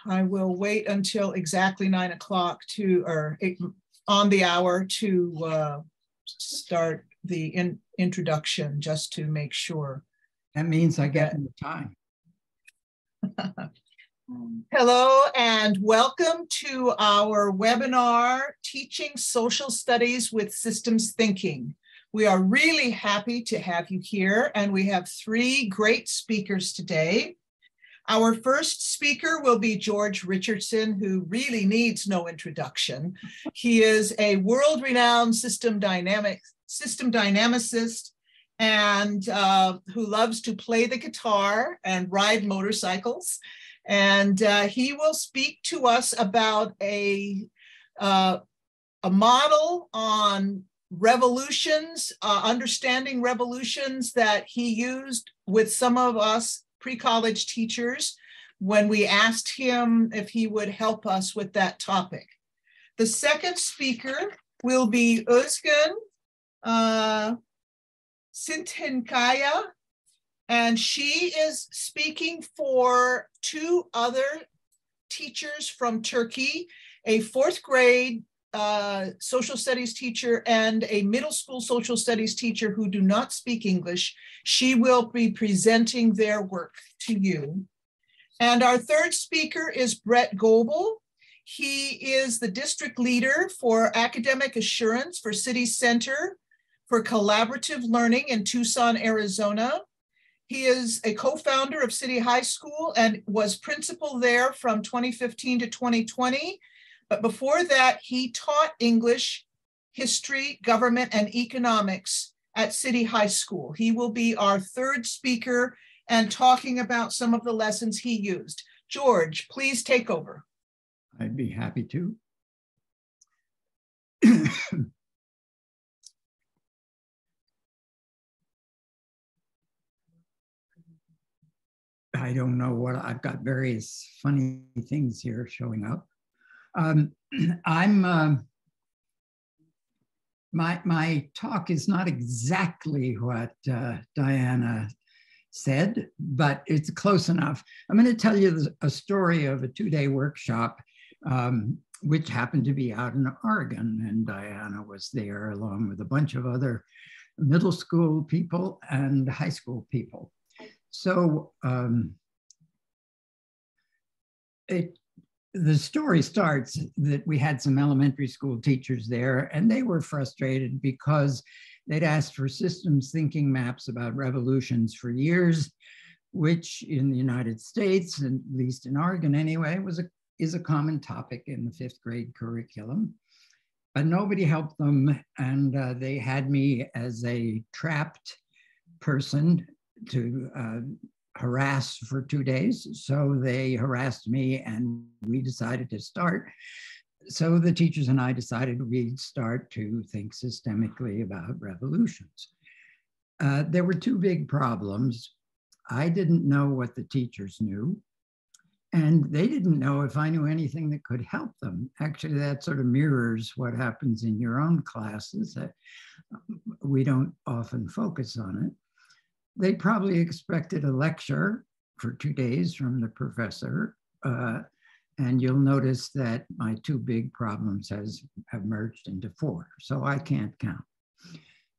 I will wait until exactly 9 o'clock on the hour to start the introduction, just to make sure. That means I get more time. Hello and welcome to our webinar, Teaching Social Studies with Systems Thinking. We are really happy to have you here, and we have 3 great speakers today. Our first speaker will be George Richardson, who really needs no introduction. He is a world-renowned system dynamicist and who loves to play the guitar and ride motorcycles. And he will speak to us about a model on revolutions, understanding revolutions that he used with some of us pre-college teachers when we asked him if he would help us with that topic. The second speaker will be Özgen Sintenkaya, and she is speaking for 2 other teachers from Turkey, a 4th grade social studies teacher and a middle school social studies teacher who do not speak English. She will be presenting their work to you. And our third speaker is Brett Goebel. He is the district leader for academic assurance for City Center for Collaborative Learning in Tucson, Arizona. He is a co-founder of City High School and was principal there from 2015 to 2020. But before that, he taught English, history, government, and economics at City High School. He will be our third speaker and talking about some of the lessons he used. George, please take over. I'd be happy to. I don't know what, I've got various funny things here showing up. My talk is not exactly what Diana said, but it's close enough. I'm going to tell you a story of a 2-day workshop, which happened to be out in Oregon, and Diana was there along with a bunch of other middle school people and high school people. So the story starts that we had some elementary school teachers there, and they were frustrated because they'd asked for systems thinking maps about revolutions for years, which in the United States, and at least in Oregon anyway, is a common topic in the 5th grade curriculum. But nobody helped them, and they had me as a trapped person to harass for 2 days. So they harassed me and we decided to start. So the teachers and I decided we'd start to think systemically about revolutions. There were 2 big problems. I didn't know what the teachers knew, and they didn't know if I knew anything that could help them. Actually, that sort of mirrors what happens in your own classes. We don't often focus on it. They probably expected a lecture for 2 days from the professor. And you'll notice that my 2 big problems have merged into 4, so I can't count.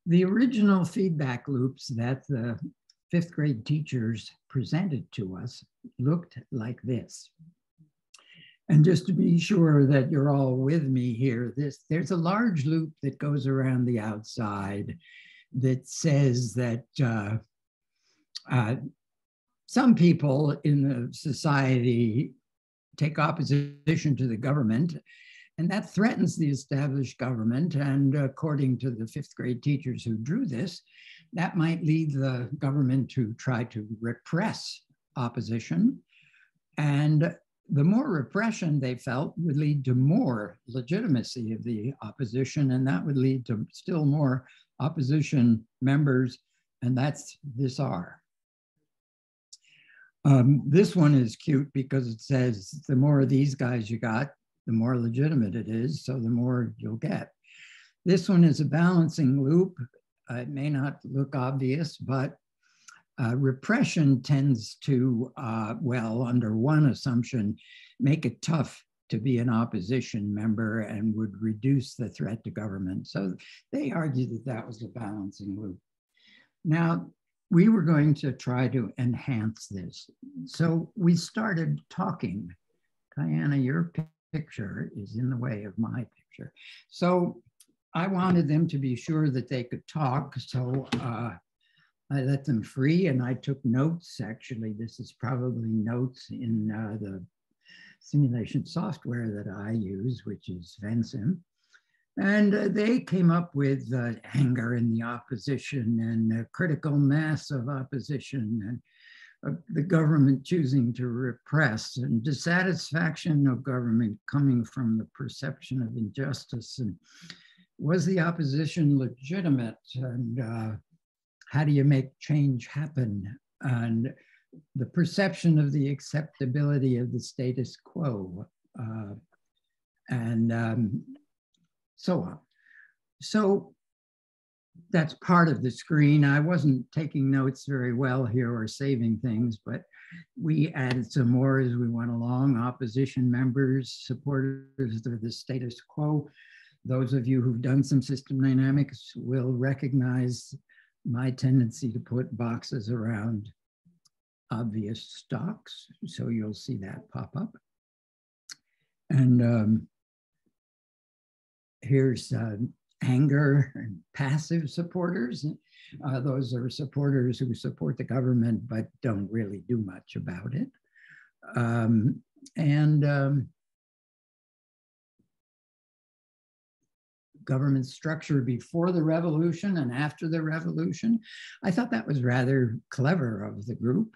The original feedback loops that the 5th grade teachers presented to us looked like this. And just to be sure that you're all with me here, there's a large loop that goes around the outside that says that some people in the society take opposition to the government, and that threatens the established government. And according to the 5th grade teachers who drew this, that might lead the government to try to repress opposition. And the more repression they felt would lead to more legitimacy of the opposition, and that would lead to still more opposition members, and that's this R. This one is cute because it says the more of these guys you got, the more legitimate it is, so the more you'll get. This one is a balancing loop. It may not look obvious, but repression tends to, well, under one assumption, make it tough to be an opposition member and would reduce the threat to government. So they argued that that was a balancing loop. Now, we were going to try to enhance this. So we started talking. Diana, your picture is in the way of my picture. So I wanted them to be sure that they could talk. So I let them free and I took notes. Actually, this is probably notes in the simulation software that I use, which is Vensim. And they came up with anger in the opposition and a critical mass of opposition and the government choosing to repress and dissatisfaction of government coming from the perception of injustice. And was the opposition legitimate? And how do you make change happen? And the perception of the acceptability of the status quo, and so on. So that's part of the screen. I wasn't taking notes very well here or saving things, but we added some more as we went along. Opposition members, supporters of the status quo. Those of you who've done some system dynamics will recognize my tendency to put boxes around obvious stocks. So you'll see that pop up. And here's anger and passive supporters. Those are supporters who support the government but don't really do much about it. Government structure before the revolution and after the revolution. I thought that was rather clever of the group.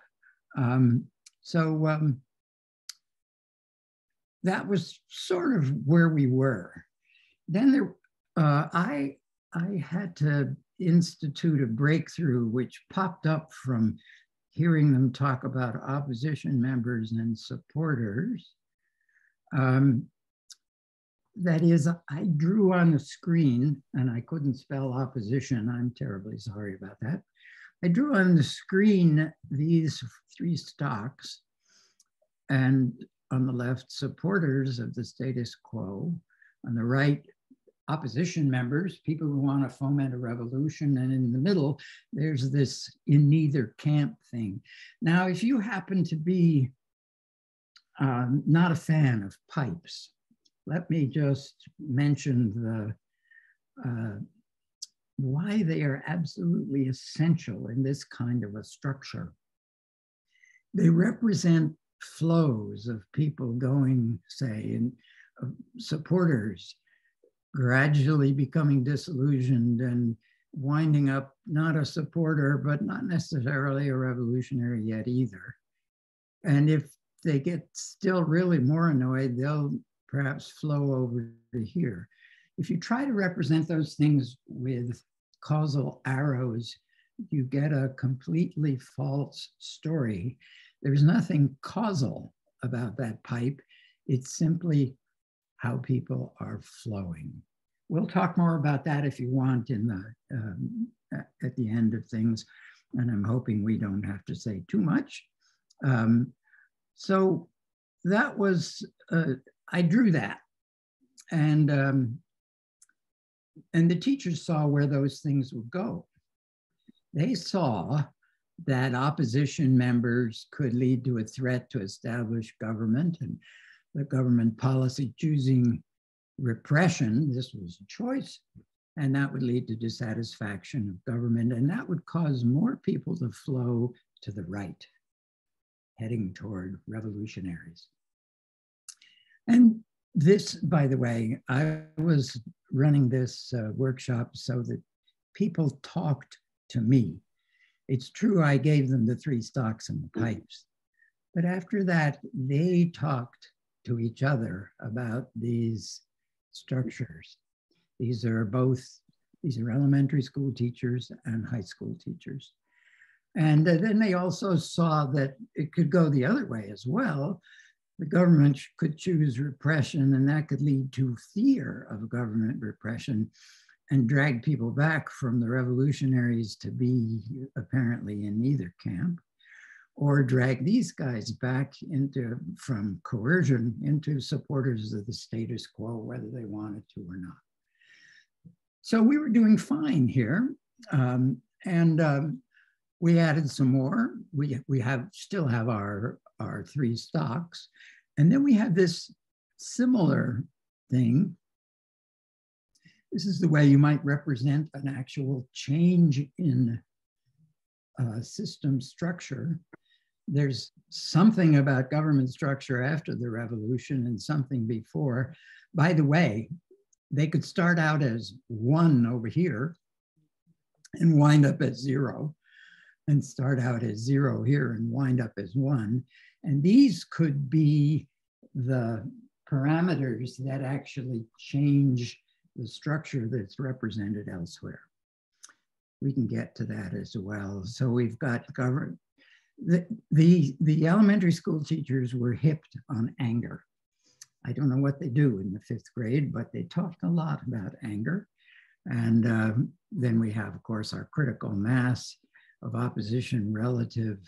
That was sort of where we were. Then I had to institute a breakthrough which popped up from hearing them talk about opposition members and supporters. That is, I drew on the screen, and I couldn't spell opposition. I'm terribly sorry about that. I drew on the screen these three stocks, and on the left, supporters of the status quo. On the right, opposition members, people who want to foment a revolution. And in the middle, there's this in neither camp thing. Now, if you happen to be not a fan of pipes, let me just mention why they are absolutely essential in this kind of a structure. They represent flows of people going, say, in supporters gradually becoming disillusioned and winding up not a supporter, but not necessarily a revolutionary yet either. And if they get still really more annoyed, they'll perhaps flow over to here. If you try to represent those things with causal arrows, you get a completely false story. There's nothing causal about that pipe. It's simply how people are flowing. We'll talk more about that if you want in at the end of things, and I'm hoping we don't have to say too much. So that was, I drew that, and the teachers saw where those things would go. They saw that opposition members could lead to a threat to established government, and the government policy choosing repression, this was a choice, and that would lead to dissatisfaction of government, and that would cause more people to flow to the right, heading toward revolutionaries. And this, by the way, I was running this workshop so that people talked to me. It's true I gave them the three stocks and the pipes, but after that, they talked to each other about these structures. These are elementary school teachers and high school teachers. And then they also saw that it could go the other way as well. The government could choose repression, and that could lead to fear of government repression and drag people back from the revolutionaries to be apparently in neither camp. or drag these guys back from coercion into supporters of the status quo, whether they wanted to or not. So we were doing fine here. We added some more. We still have our 3 stocks. And then we have this similar thing. This is the way you might represent an actual change in system structure. There's something about government structure after the revolution and something before. By the way, they could start out as 1 over here and wind up at 0, and start out as 0 here and wind up as 1. And these could be the parameters that actually change the structure that's represented elsewhere. We can get to that as well. So we've got government. The elementary school teachers were hipped on anger. I don't know what they do in the 5th grade, but they talked a lot about anger. And then we have, of course, our critical mass of opposition relative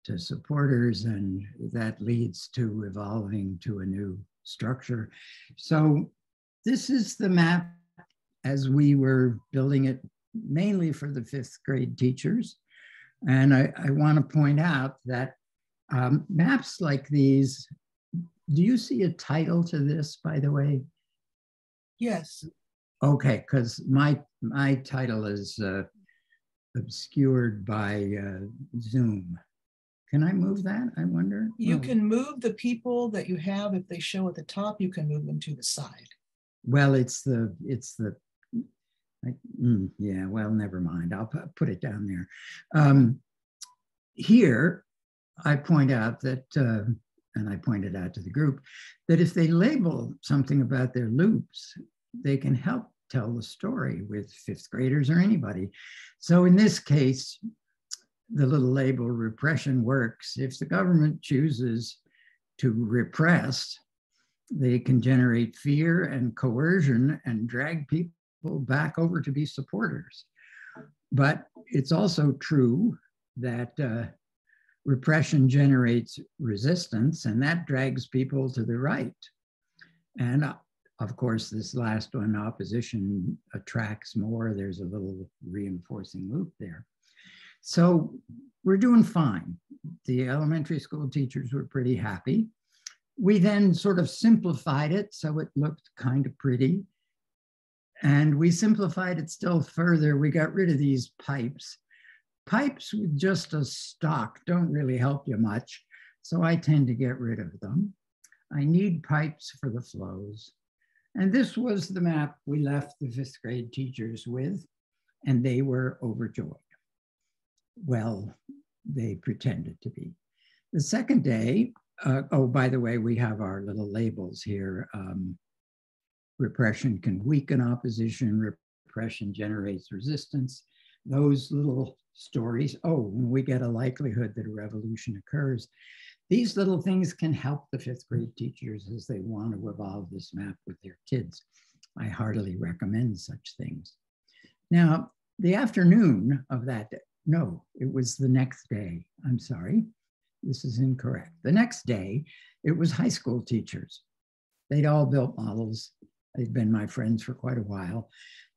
to supporters, and that leads to evolving to a new structure. So this is the map as we were building it mainly for the 5th grade teachers. And I want to point out that maps like these, do you see a title to this, by the way? Yes. Okay, because my title is obscured by Zoom. Can I move that, I wonder? You can move the people that you have. If they show at the top, you can move them to the side. Well, yeah, well, never mind. I'll put it down there. Here, I point out that, and I pointed out to the group, that if they label something about their loops, they can help tell the story with 5th graders or anybody. So in this case, the little label repression works. If the government chooses to repress, they can generate fear and coercion and drag people back over to be supporters. But it's also true that repression generates resistance, and that drags people to the right. And of course, this last one, opposition attracts more. There's a little reinforcing loop there. So we're doing fine. The elementary school teachers were pretty happy. We then sort of simplified it so it looked kind of pretty. And we simplified it still further. We got rid of these pipes. Pipes with just a stock don't really help you much, so I tend to get rid of them. I need pipes for the flows. And this was the map we left the 5th grade teachers with, and they were overjoyed. Well, they pretended to be. The second day, oh, by the way, we have our little labels here. Repression can weaken opposition, repression generates resistance. Those little stories, oh, when we get a likelihood that a revolution occurs, these little things can help the 5th grade teachers as they want to evolve this map with their kids. I heartily recommend such things. Now, the afternoon of that day, no, it was the next day. I'm sorry, this is incorrect. The next day, it was high school teachers. They'd all built models. They'd been my friends for quite a while.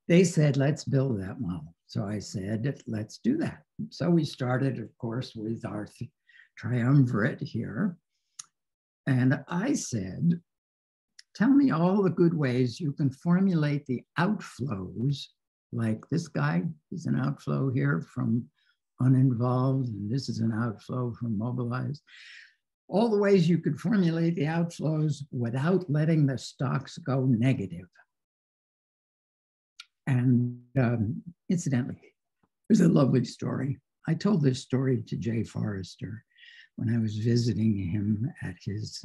They said, let's build that model. So I said, let's do that. So we started, of course, with our triumvirate here. And I said, tell me all the good ways you can formulate the outflows, like this guy, he's an outflow here from uninvolved, and this is an outflow from mobilized. All the ways you could formulate the outflows without letting the stocks go negative. And incidentally, there's a lovely story. I told this story to Jay Forrester when I was visiting him at his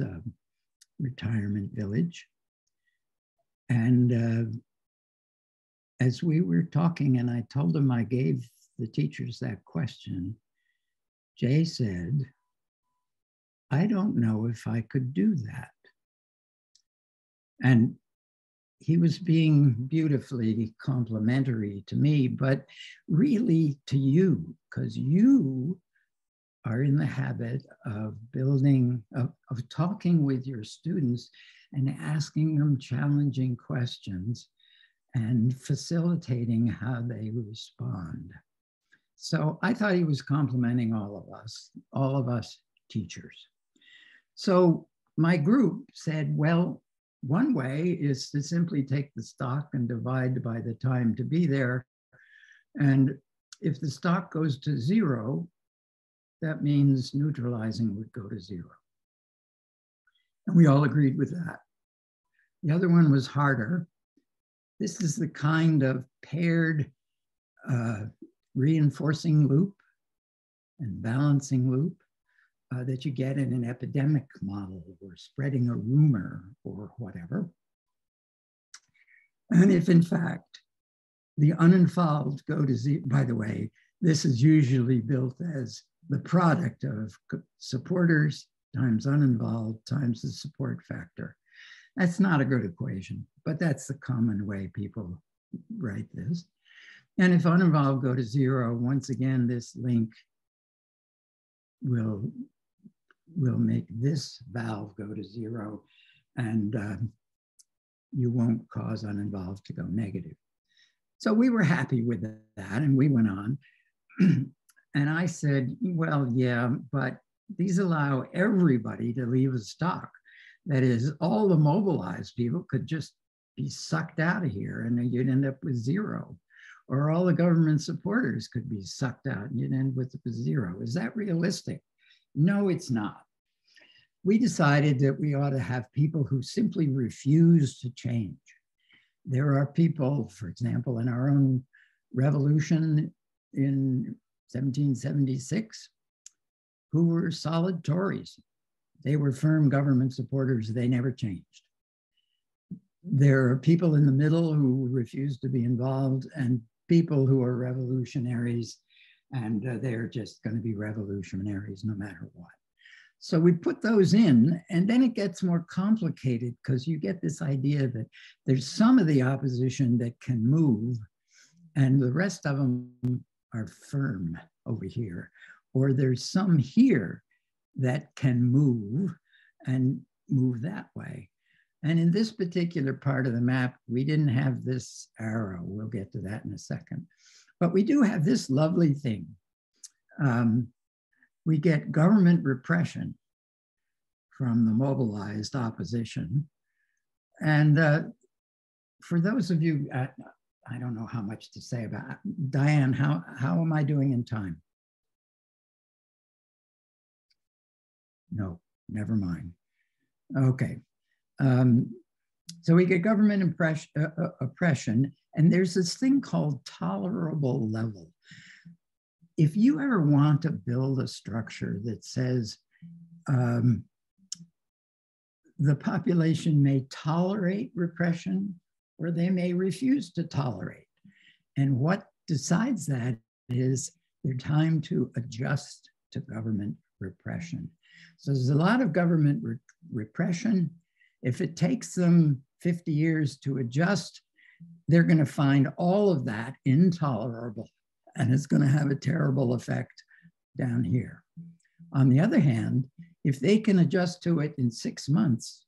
retirement village. And as we were talking and I told him I gave the teachers that question, Jay said, I don't know if I could do that. And he was being beautifully complimentary to me, but really to you, because you are in the habit of of talking with your students and asking them challenging questions and facilitating how they respond. So I thought he was complimenting all of us teachers. So my group said, well, one way is to simply take the stock and divide by the time to be there. And if the stock goes to 0, that means neutralizing would go to 0. And we all agreed with that. The other one was harder. This is the kind of paired reinforcing loop and balancing loop that you get in an epidemic model or spreading a rumor or whatever. And if in fact the uninvolved go to 0, by the way, this is usually built as the product of supporters times uninvolved times the support factor. That's not a good equation, but that's the common way people write this. And if uninvolved go to 0, once again, this link will make this valve go to 0, and you won't cause uninvolved to go negative. So we were happy with that, and we went on. And I said, well, yeah, but these allow everybody to leave a stock. That is, all the mobilized people could just be sucked out of here and you'd end up with 0. Or all the government supporters could be sucked out and you'd end with 0. Is that realistic? No, it's not. We decided that we ought to have people who simply refuse to change. There are people, for example, in our own revolution in 1776, who were solid Tories. They were firm government supporters. They never changed. There are people in the middle who refuse to be involved and people who are revolutionaries, and they're just going to be revolutionaries no matter what. So we put those in, and then it gets more complicated because you get this idea that there's some of the opposition that can move and the rest of them are firm over here, or there's some here that can move and move that way. And in this particular part of the map, we didn't have this arrow. We'll get to that in a second. But we do have this lovely thing. We get government repression from the mobilized opposition. And for those of you, I don't know how much to say about it. Diane, how am I doing in time? No, never mind. Okay. So we get government oppression, and there's this thing called tolerable level. If you ever want to build a structure that says the population may tolerate repression or they may refuse to tolerate, and what decides that is their time to adjust to government repression. So there's a lot of government repression. If it takes them 50 years to adjust, they're going to find all of that intolerable, and it's going to have a terrible effect down here. On the other hand, if they can adjust to it in 6 months,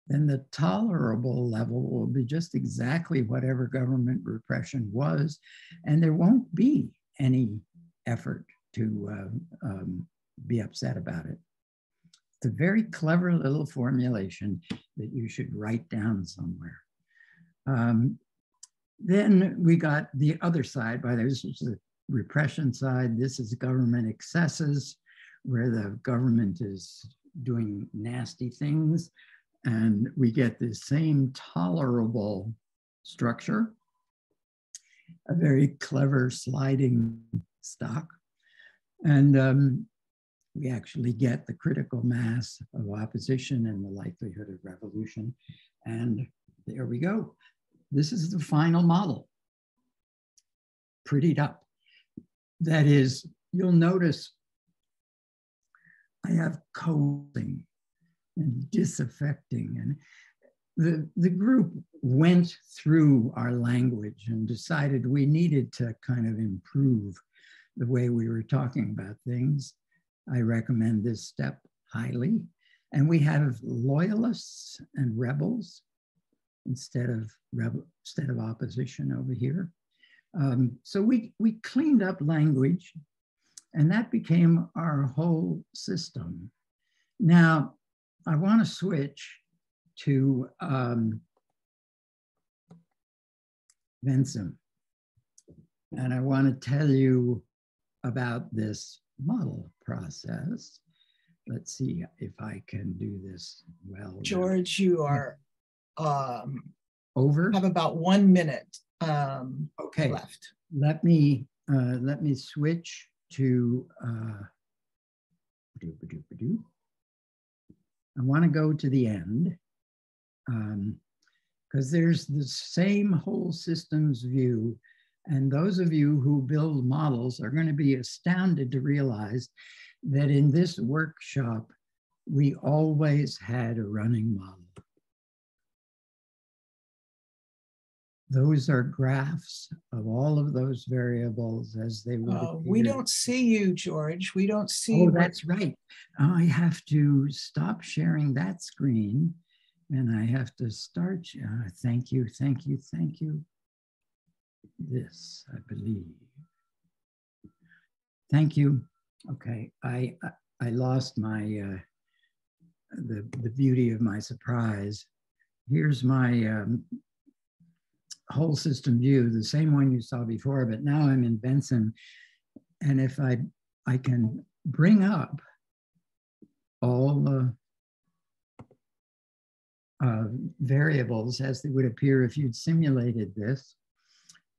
then the tolerable level will be just exactly whatever government repression was, and there won't be any effort to be upset about it. It's a very clever little formulation that you should write down somewhere. Then we got the other side. By this is the repression side. This is government excesses, where the government is doing nasty things. And we get the same tolerable structure, a very clever sliding stock. And we actually get the critical mass of opposition and the likelihood of revolution. And there we go. This is the final model, prettied up. That is, you'll notice I have coding and disaffecting. And the group went through our language and decided we needed to kind of improve the way we were talking about things. I recommend this step highly. And we have loyalists and rebels instead of opposition over here. So we cleaned up language, and that became our whole system. Now, I want to switch to Vensim. And I want to tell you about this model process. Let's see if I can do this well. George, you are over. Have about 1 minute okay. left. Let me switch to I want to go to the end because there's the same whole systems view. And those of you who build models are going to be astounded to realize that in this workshop, we always had a running model. Those are graphs of all of those variables as they would we don't see you, George. We don't see. Oh, that's right. I have to stop sharing that screen and I have to start. Thank you, thank you, thank you. This, I believe. Thank you. Okay, I lost my the beauty of my surprise. Here's my whole system view, the same one you saw before, but now I'm in Vensim, and if I can bring up all the variables as they would appear if you'd simulated this.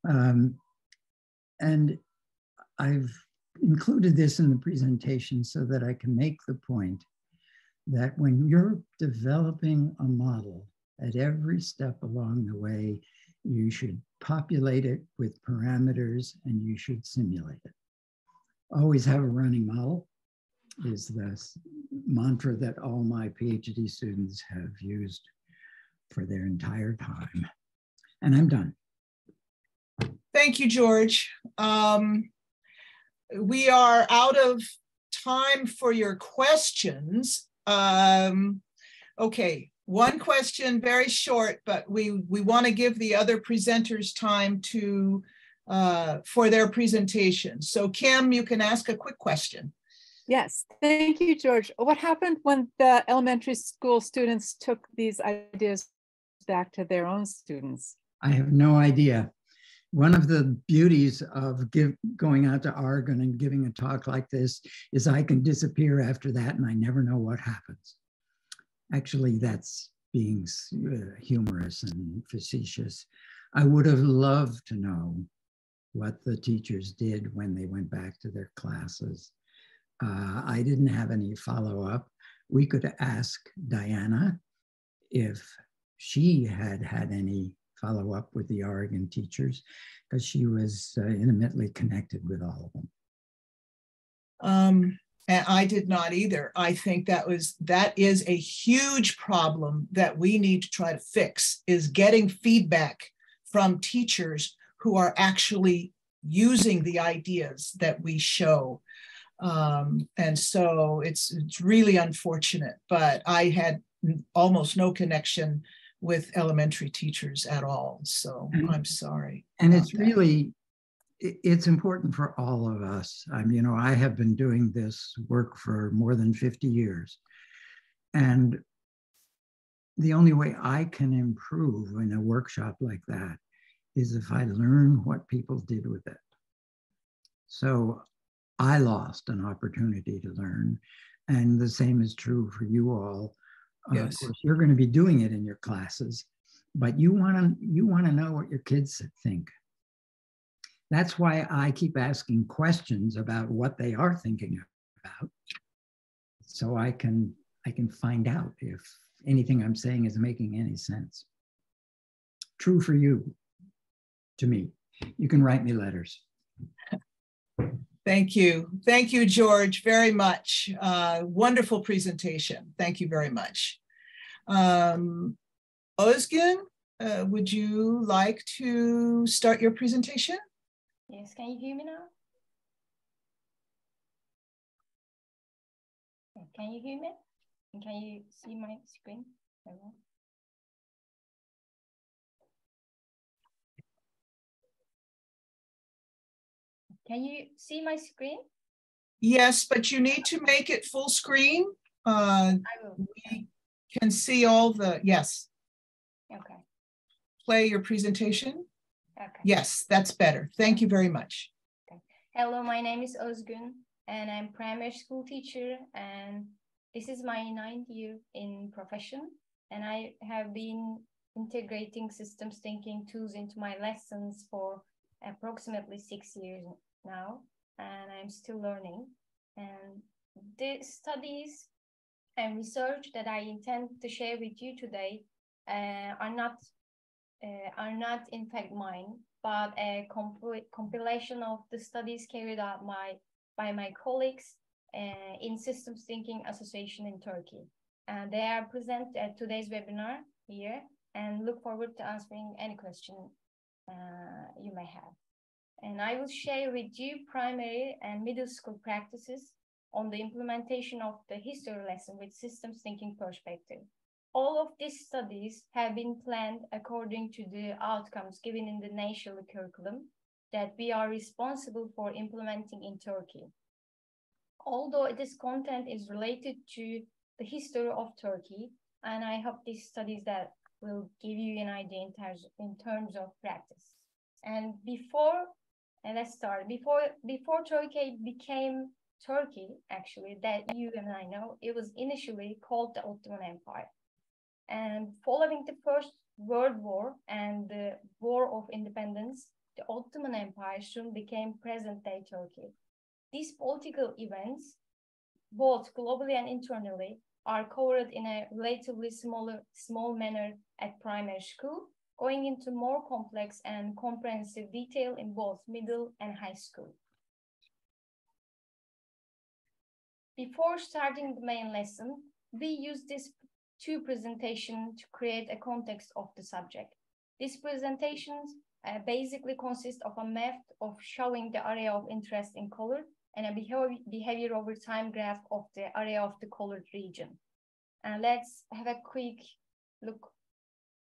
And I've included this in the presentation so that I can make the point that when you're developing a model at every step along the way, you should populate it with parameters and you should simulate it. Always have a running model is the mantra that all my PhD students have used for their entire time. And I'm done. Thank you, George. We are out of time for your questions. Okay, one question, very short, but we want to give the other presenters time to for their presentation. So Kim, you can ask a quick question. Yes, thank you, George. What happened when the elementary school students took these ideas back to their own students? I have no idea. One of the beauties of going out to Oregon and giving a talk like this is I can disappear after that and I never know what happens. Actually, that's being humorous and facetious. I would have loved to know what the teachers did when they went back to their classes. I didn't have any follow-up. We could ask Diana if she had had any follow-up with the Oregon teachers, because she was intimately connected with all of them. And I did not either. I think that is a huge problem that we need to try to fix, is getting feedback from teachers who are actually using the ideas that we show. And so it's really unfortunate, but I had almost no connection with elementary teachers at all. So I'm sorry. And it's really, it's important for all of us. I have been doing this work for more than 50 years. And the only way I can improve in a workshop like that is if I learn what people did with it. So I lost an opportunity to learn. And the same is true for you all. Yes. Of course, you're going to be doing it in your classes, but you want to know what your kids think. That's why I keep asking questions about what they are thinking about, so I can find out if anything I'm saying is making any sense. True for you, to me. You can write me letters. Thank you. Thank you, George, very much. Wonderful presentation. Thank you very much. Özgen, would you like to start your presentation? Yes, can you hear me now? Can you hear me? And can you see my screen? Can you see my screen? Yes, but you need to make it full screen. I will. We can see all the, yes. Okay. Play your presentation. Okay. Yes, that's better. Thank you very much. Okay. Hello, my name is Özgün, and I'm primary school teacher, and this is my 9th year in profession, and I have been integrating systems thinking tools into my lessons for approximately 6 years now, and I'm still learning. And the studies and research that I intend to share with you today are not in fact mine, but a compilation of the studies carried out by my colleagues in Systems Thinking Association in Turkey. And they are present at today's webinar here, and look forward to answering any question you may have. And I will share with you primary and middle school practices on the implementation of the history lesson with systems thinking perspective. All of these studies have been planned according to the outcomes given in the national curriculum that we are responsible for implementing in Turkey. Although this content is related to the history of Turkey, and I hope these studies that will give you an idea in terms of practice. And let's start. Before Turkey became Turkey, actually, that you and I know, it was initially called the Ottoman Empire. And following the First World War and the War of Independence, the Ottoman Empire soon became present-day Turkey. These political events, both globally and internally, are covered in a relatively small manner at primary school, going into more complex and comprehensive detail in both middle and high school. Before starting the main lesson, we use this two presentations to create a context of the subject. These presentations basically consist of a map of showing the area of interest in color and a behavior over time graph of the area of the colored region. And let's have a quick look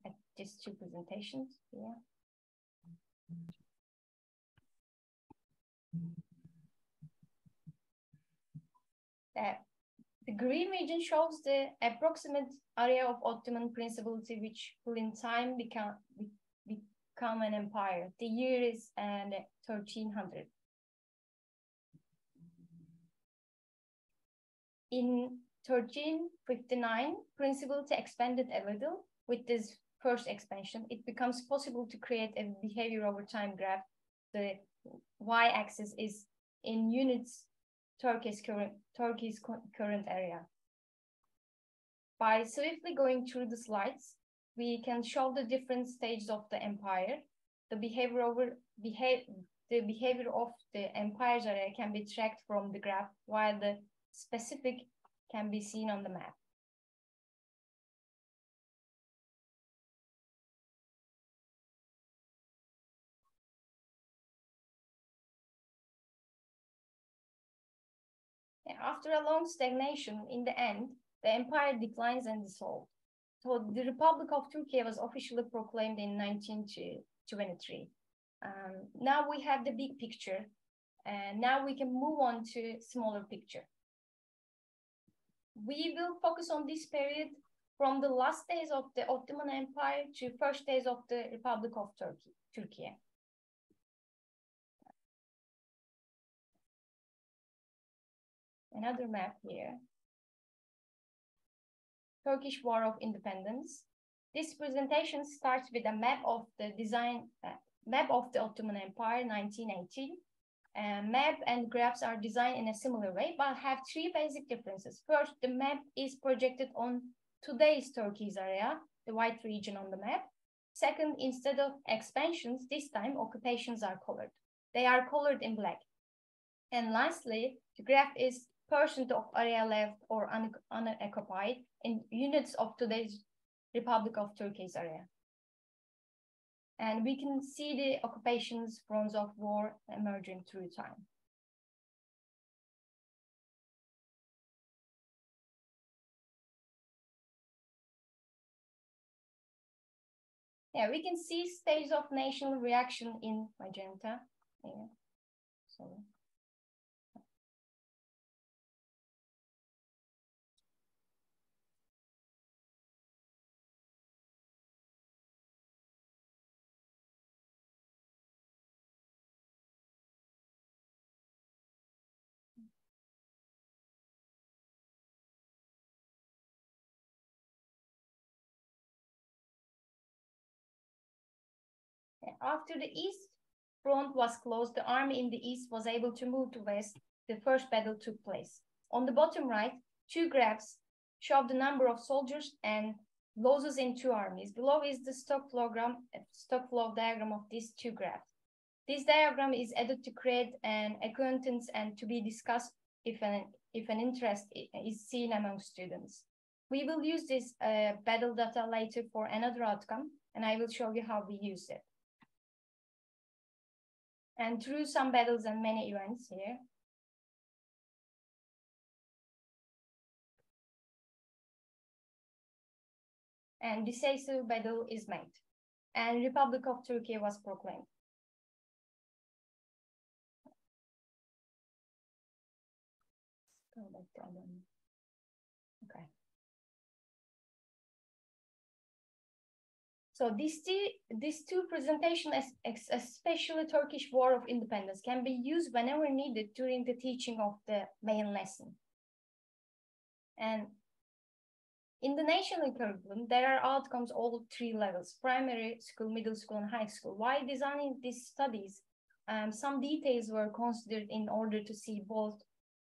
at these two presentations here. The green region shows the approximate area of Ottoman principality, which will in time become an empire. The year is 1300. In 1359, principality expanded a little. With this first expansion, it becomes possible to create a behavior over time graph. The y-axis is in units Turkey's current area. By swiftly going through the slides, we can show the different stages of the empire. The behavior of the empire's area can be tracked from the graph, while the specific can be seen on the map. After a long stagnation, in the end, the empire declines and dissolved. So the Republic of Turkey was officially proclaimed in 1923. Now we have the big picture, and now we can move on to smaller picture. We will focus on this period from the last days of the Ottoman Empire to first days of the Republic of Turkey. Another map here. Turkish War of Independence. This presentation starts with a map of the Ottoman Empire, 1918. Map and graphs are designed in a similar way, but have three basic differences. First, the map is projected on today's Turkey's area, the white region on the map. Second, instead of expansions, this time occupations are colored. They are colored in black. And lastly, the graph is % of area left or unoccupied in units of today's Republic of Turkey's area. And we can see the occupations, fronts of war emerging through time. Yeah, we can see stage of national reaction in magenta. Yeah. So. After the East front was closed, the army in the East was able to move to West. The first battle took place. On the bottom right, two graphs show the number of soldiers and losses in two armies. Below is the stock flow diagram of these two graphs. This diagram is added to create an acquaintance and to be discussed if an interest is seen among students. We will use this battle data later for another outcome, and I will show you how we use it. And through some battles and many events here. And decisive battle is made. And Republic of Turkey was proclaimed. Okay. So these two presentations, especially Turkish War of Independence, can be used whenever needed during the teaching of the main lesson. And in the national curriculum, there are outcomes all three levels: primary school, middle school, and high school. While designing these studies, some details were considered in order to see both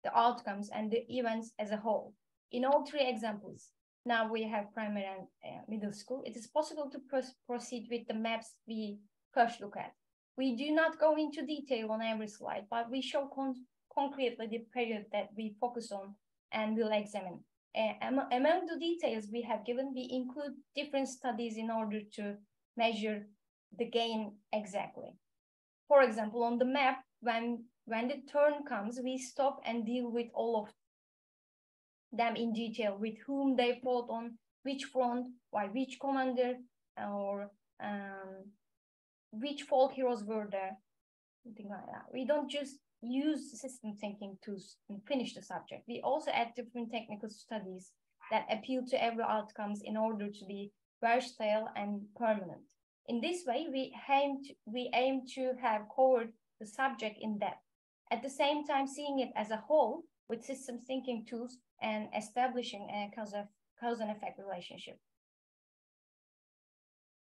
the outcomes and the events as a whole. In all three examples, now we have primary and middle school, it is possible to proceed with the maps we first look at. We do not go into detail on every slide, but we show concretely the period that we focus on and will examine. Among the details we have given, we include different studies in order to measure the gain exactly. For example, on the map, when the turn comes, we stop and deal with all of them in detail, with whom they fought on which front, by which commander, or which folk heroes were there, something like that. We don't just use system thinking to finish the subject. We also add different technical studies that appeal to every outcomes in order to be versatile and permanent. In this way, we aim to have covered the subject in depth, at the same time seeing it as a whole with system thinking tools and establishing a cause and effect relationship.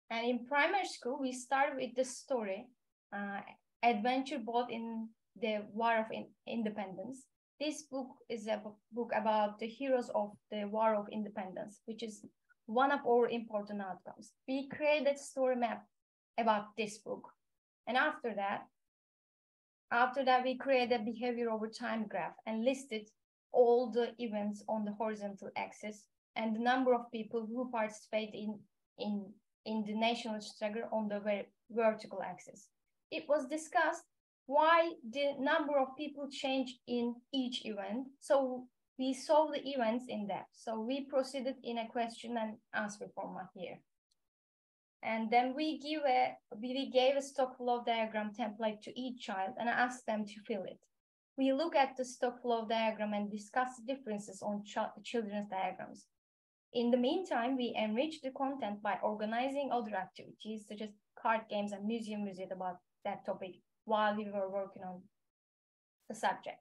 And in primary school, we start with the story, adventure both in the War of Independence. This book is a book about the heroes of the War of Independence, which is one of our important outcomes. We created a story map about this book. And after that, we created a behavior over time graph and listed all the events on the horizontal axis and the number of people who participate in the national struggle on the vertical axis. It was discussed why the number of people change in each event. So we saw the events in depth. So we proceeded in a question and answer format here. And then we gave a stock flow diagram template to each child and asked them to fill it. We look at the stock flow diagram and discuss the differences on children's diagrams. In the meantime, we enrich the content by organizing other activities such as card games and museum visit about that topic while we were working on the subject.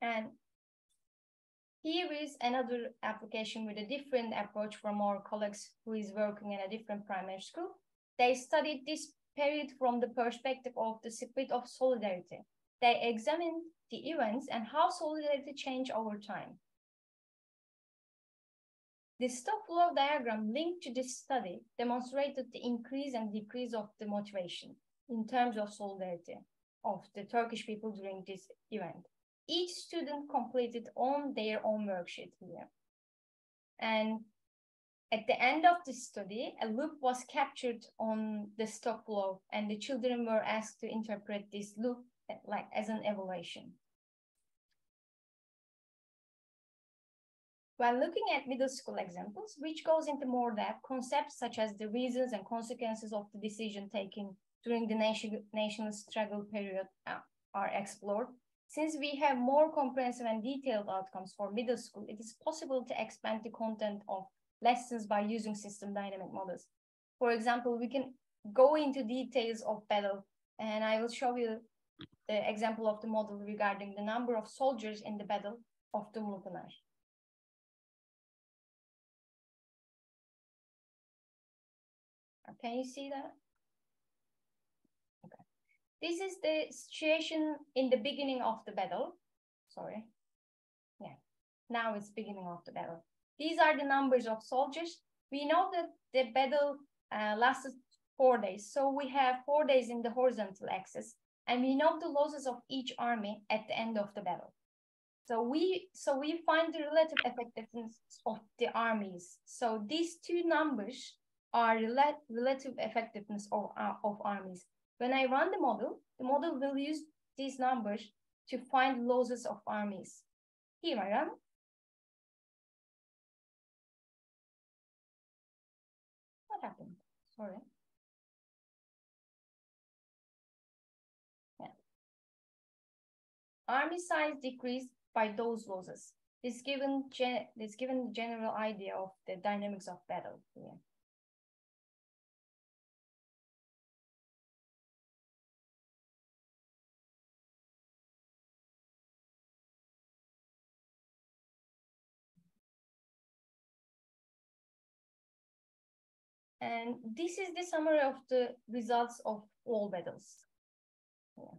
And here is another application with a different approach from our colleagues who is working in a different primary school. They studied this period from the perspective of the spirit of solidarity. They examined the events and how solidarity changed over time. The stock flow diagram linked to this study demonstrated the increase and decrease of the motivation in terms of solidarity of the Turkish people during this event. Each student completed on their own worksheet here. And at the end of the study, a loop was captured on the stock flow and the children were asked to interpret this loop as an evaluation. When looking at middle school examples, which goes into more depth, concepts such as the reasons and consequences of the decision taken during the national struggle period are explored. Since we have more comprehensive and detailed outcomes for middle school, it is possible to expand the content of lessons by using system dynamic models. For example, we can go into details of battle, and I will show you the example of the model regarding the number of soldiers in the battle of the Mulpınar. Can you see that? Okay. This is the situation in the beginning of the battle. Sorry. Yeah. Now it's beginning of the battle. These are the numbers of soldiers. We know that the battle lasted 4 days. So we have 4 days in the horizontal axis. And we know the losses of each army at the end of the battle. So we find the relative effectiveness of the armies. So these two numbers are relative effectiveness of armies. When I run the model will use these numbers to find losses of armies. Here I run. What happened? Sorry. Yeah. Army size decreased by those losses. This given the general idea of the dynamics of battle. Yeah. And this is the summary of the results of all battles. Yeah.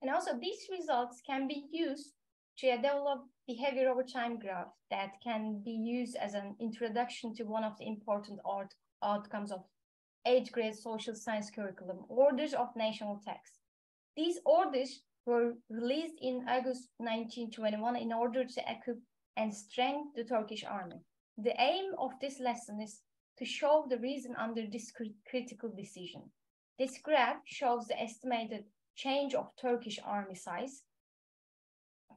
And also these results can be used to develop behavior over time graph that can be used as an introduction to one of the important outcomes of 8th grade social science curriculum, orders of national text. These orders were released in August 1921 in order to equip and strengthen the Turkish army. The aim of this lesson is to show the reason under this critical decision. This graph shows the estimated change of Turkish army size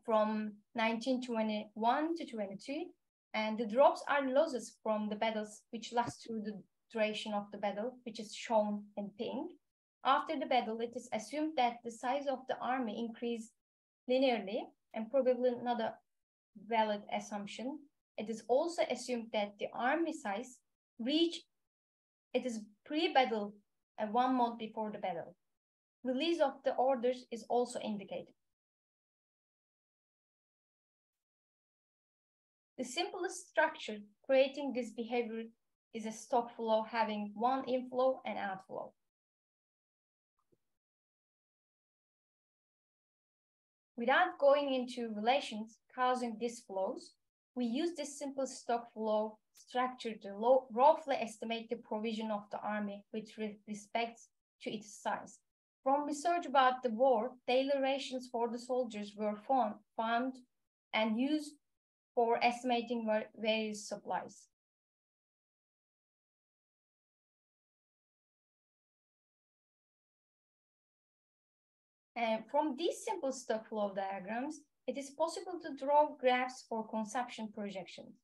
from 1921 to 22, and the drops are losses from the battles which last through the duration of the battle, which is shown in pink. After the battle, it is assumed that the size of the army increased linearly, and probably not a valid assumption. It is also assumed that the army size reached its pre-battle 1 month before the battle. Release of the orders is also indicated. The simplest structure creating this behavior is a stock flow having one inflow and outflow. Without going into relations causing these flows, we use this simple stock flow structure to roughly estimate the provision of the army with respect to its size. From research about the war, daily rations for the soldiers were found and used for estimating various supplies. And from these simple stock flow diagrams, it is possible to draw graphs for consumption projections.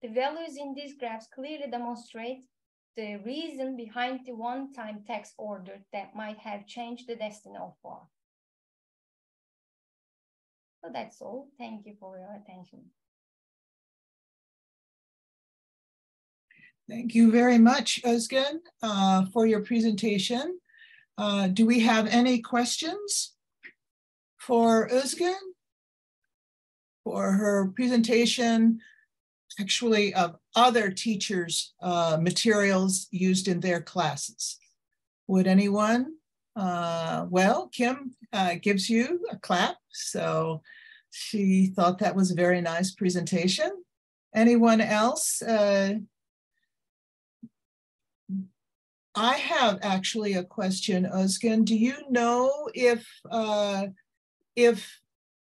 The values in these graphs clearly demonstrate the reason behind the one-time tax order that might have changed the destiny of war. So that's all. Thank you for your attention. Thank you very much, Özgün, for your presentation. Do we have any questions for Özgün for her presentation, actually of other teachers' materials used in their classes? Would anyone? Well, Kim gives you a clap, so she thought that was a very nice presentation. Anyone else? I have actually a question, Özgün. Do you know if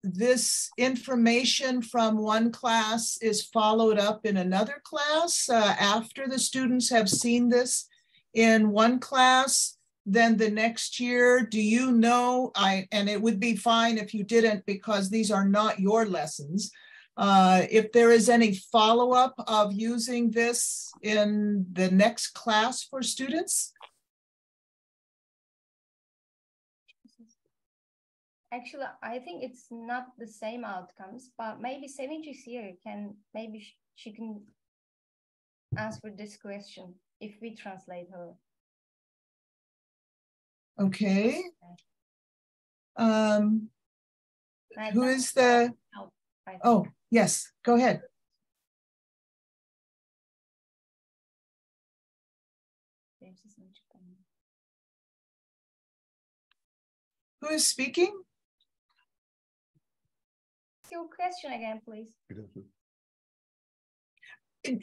this information from one class is followed up in another class after the students have seen this in one class, then the next year, do you know, and it would be fine if you didn't because these are not your lessons, If there is any follow-up of using this in the next class for students? Actually, I think it's not the same outcomes, but maybe Sevinç is here. Maybe she can answer this question if we translate her. Okay. Who is the? Oh, yes. Go ahead. Who is speaking? Your question again, please.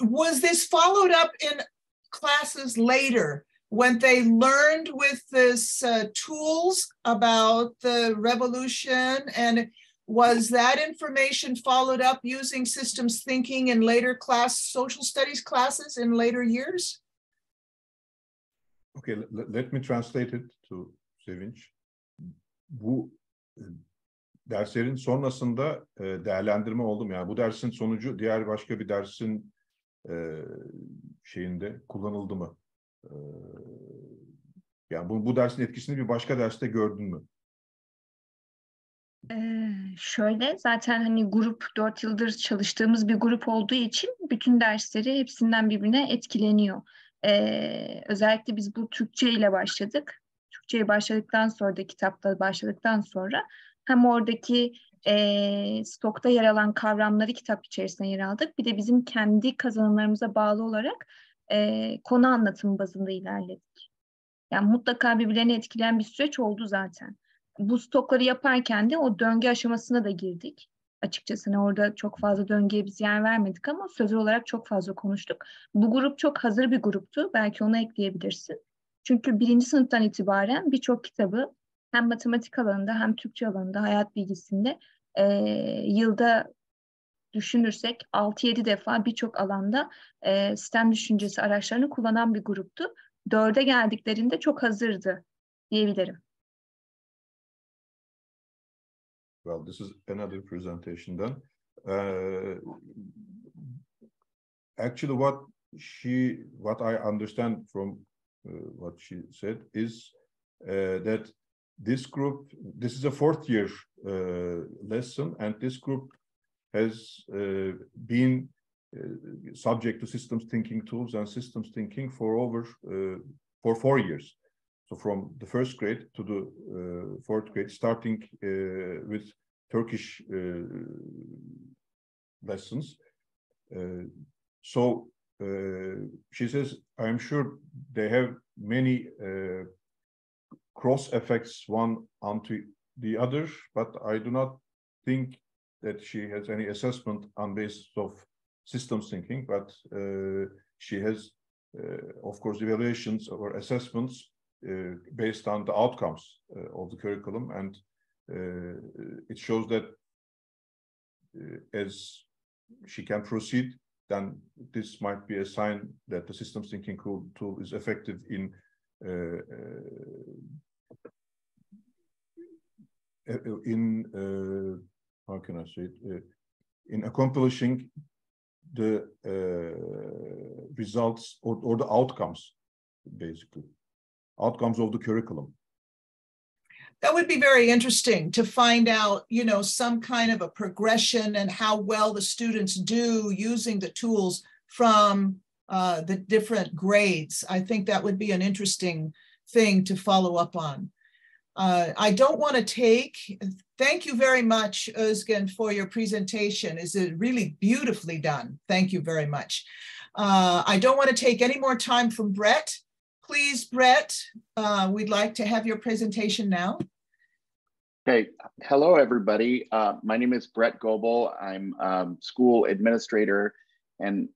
Was this followed up in classes later when they learned with this tools about the revolution, and was that information followed up using systems thinking in later social studies classes in later years? Okay, let me translate it to Sevinç. Bu derslerin sonrasında değerlendirme oldu mu? Yani bu dersin sonucu diğer başka bir dersin şeyinde kullanıldı mı? Yani bu dersin etkisini bir başka derste gördün mü? Şöyle, zaten hani grup 4 yıldır çalıştığımız bir grup olduğu için bütün dersleri hepsinden birbirine etkileniyor. Özellikle biz bu Türkçe ile başladık. Türkçe'ye başladıktan sonra da kitapla başladıktan sonra hem oradaki stokta yer alan kavramları kitap içerisine yer aldık. Bir de bizim kendi kazanımlarımıza bağlı olarak konu anlatımı bazında ilerledik. Yani mutlaka birbirlerini etkileyen bir süreç oldu zaten. Bu stokları yaparken de o döngü aşamasına da girdik. Açıkçası orada çok fazla döngüye biz yer vermedik ama sözel olarak çok fazla konuştuk. Bu grup çok hazır bir gruptu. Belki onu ekleyebilirsin. Çünkü 1. sınıftan itibaren birçok kitabı hem matematik alanında hem Türkçe alanında, hayat bilgisinde yılda düşünürsek 6-7 defa birçok alanda sistem düşüncesi araçlarını kullanan bir gruptu. 4'e geldiklerinde çok hazırdı diyebilirim. Well, this is another presentation then. Actually, what I understand from what she said is that this is a 4th year lesson, and this group has been subject to systems thinking tools and systems thinking for 4 years. So from the 1st grade to the 4th grade, starting with Turkish lessons. So she says, I'm sure they have many cross effects one onto the other, but I do not think that she has any assessment on basis of systems thinking, but she has, of course, evaluations or assessments based on the outcomes of the curriculum, and it shows that as she can proceed, then this might be a sign that the systems thinking tool is effective in how can I say it, in accomplishing the results or the outcomes, basically. Outcomes of the curriculum. That would be very interesting to find out, some kind of a progression and how well the students do using the tools from the different grades. I think that would be an interesting thing to follow up on. I don't want to thank you very much, Özgen, for your presentation. Is it really beautifully done? Thank you very much. I don't want to take any more time from Brett. Please, Brett, we'd like to have your presentation now. Okay, hello everybody. My name is Brett Goebel. I'm school administrator and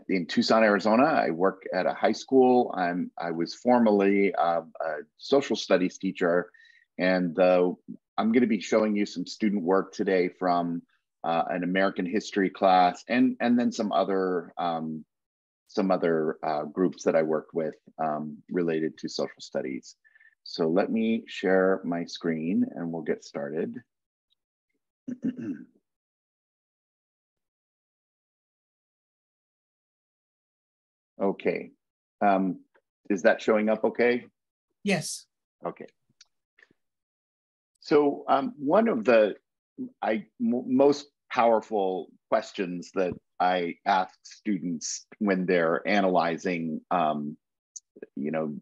in Tucson, Arizona. I work at a high school. I was formerly a social studies teacher, and I'm going to be showing you some student work today from an American history class, and then some other groups that I worked with related to social studies. So let me share my screen and we'll get started. Okay. Is that showing up okay? Yes. Okay. So one of the most powerful questions that I ask students when they're analyzing, you know,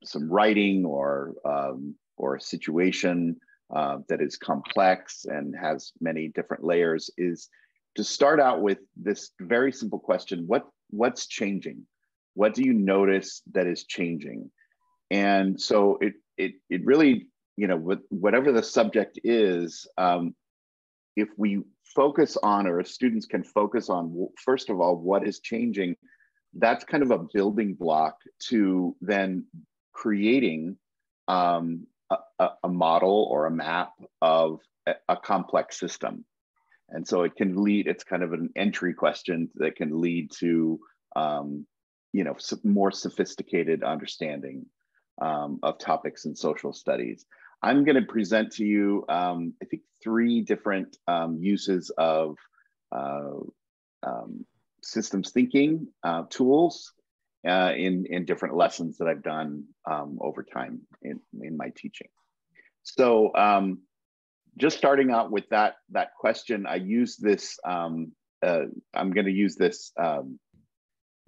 some writing or a situation that is complex and has many different layers is to start out with this very simple question: what's changing? What do you notice that is changing? And so it really, you know, whatever the subject is, if we focus on, or students can focus on, first of all, what is changing, that's kind of a building block to then creating a model or a map of a complex system. And so it can lead, it's kind of an entry question that can lead to, you know, more sophisticated understanding of topics in social studies. I'm going to present to you, I think, 3 different uses of systems thinking tools in different lessons that I've done over time in my teaching. So just starting out with that question, I use this, I'm going to use this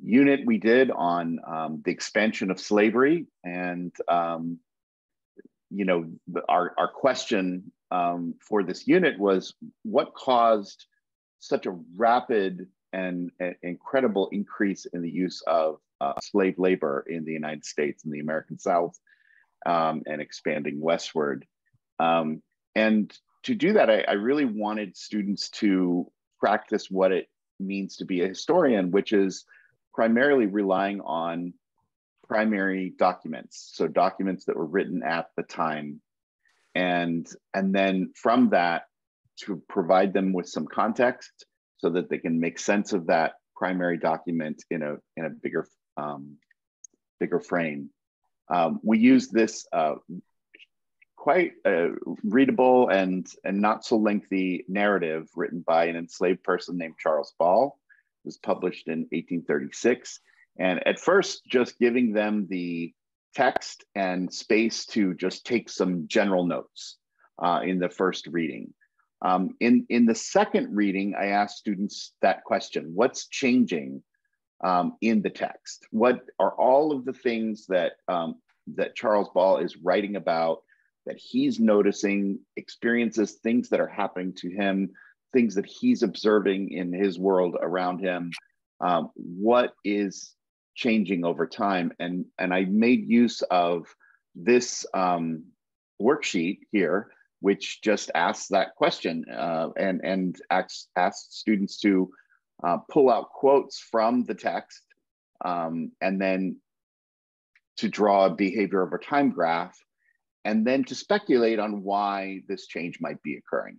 unit we did on the expansion of slavery. And you know, our question for this unit was, what caused such a rapid and incredible increase in the use of slave labor in the United States and the American South, and expanding westward? And to do that, I really wanted students to practice what it means to be a historian, which is primarily relying on primary documents, so documents that were written at the time, and then from that to provide them with some context so that they can make sense of that primary document in a bigger frame. We use this quite readable and not so lengthy narrative written by an enslaved person named Charles Ball. It was published in 1836. And at first, just giving them the text and space to just take some general notes in the first reading. In the second reading, I asked students that question: what's changing in the text? What are all of the things that Charles Ball is writing about, that he's noticing, experiences, things that are happening to him, things that he's observing in his world around him? What is changing over time? And I made use of this worksheet here, which just asks that question and asks students to pull out quotes from the text and then to draw a behavior over time graph, and then to speculate on why this change might be occurring.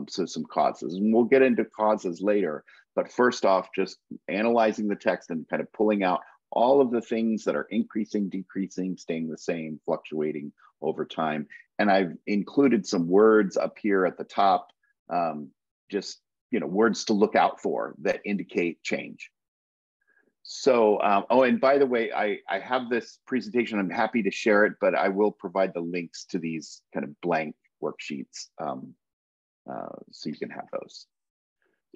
So some causes, and we'll get into causes later. But first off, just analyzing the text and kind of pulling out all of the things that are increasing, decreasing, staying the same, fluctuating over time. And I've included some words up here at the top, just, you know, words to look out for that indicate change. So, oh, and by the way, I have this presentation. I'm happy to share it, but I will provide the links to these kind of blank worksheets so you can have those.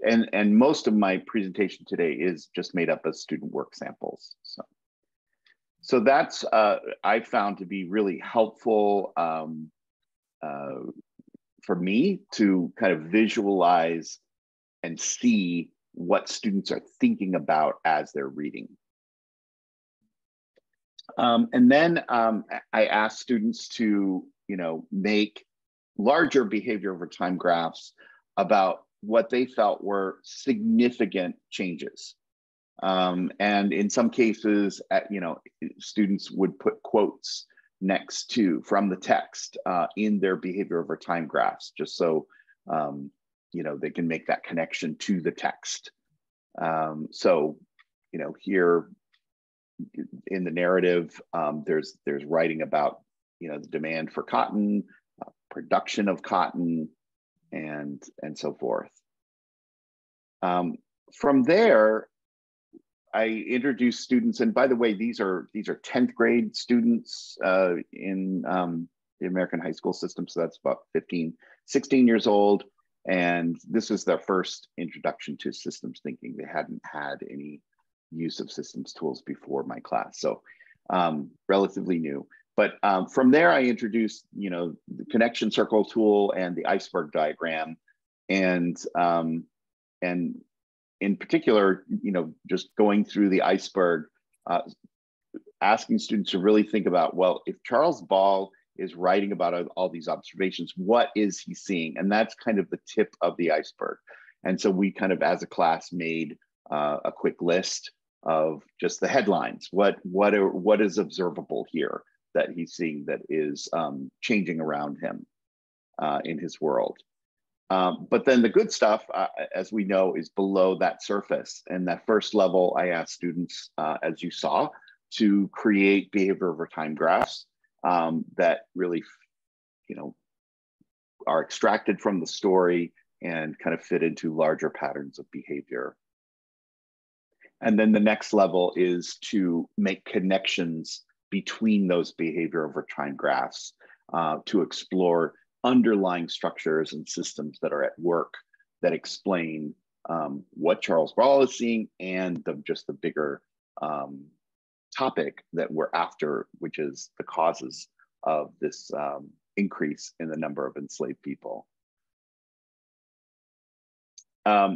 And most of my presentation today is just made up of student work samples. So that's I found to be really helpful for me to kind of visualize and see what students are thinking about as they're reading. And then I asked students to, you know, make larger behavior over time graphs about what they felt were significant changes. And in some cases, you know, students would put quotes next to from the text in their behavior over time graphs, just so you know, they can make that connection to the text. So, you know, here in the narrative, there's writing about, you know, the demand for cotton, production of cotton, and so forth. From there, introduced students, and by the way, these are 10th grade students in the American high school system. So that's about 15, 16 years old. And this was their first introduction to systems thinking. They hadn't had any use of systems tools before my class. So relatively new. But from there, I introduced, the connection circle tool and the iceberg diagram. And in particular, just going through the iceberg, asking students to really think about, well, if Charles Ball is writing about all these observations, what is he seeing? And that's kind of the tip of the iceberg. And so we kind of, as a class, made a quick list of just the headlines. What is observable here that he's seeing that is changing around him in his world? But then the good stuff, as we know, is below that surface. And that first level, I asked students, as you saw, to create behavior over time graphs that really, are extracted from the story and kind of fit into larger patterns of behavior. And then the next level is to make connections between those behavior over time graphs to explore underlying structures and systems that are at work that explain what Charles Ball is seeing and just the bigger topic that we're after, which is the causes of this increase in the number of enslaved people.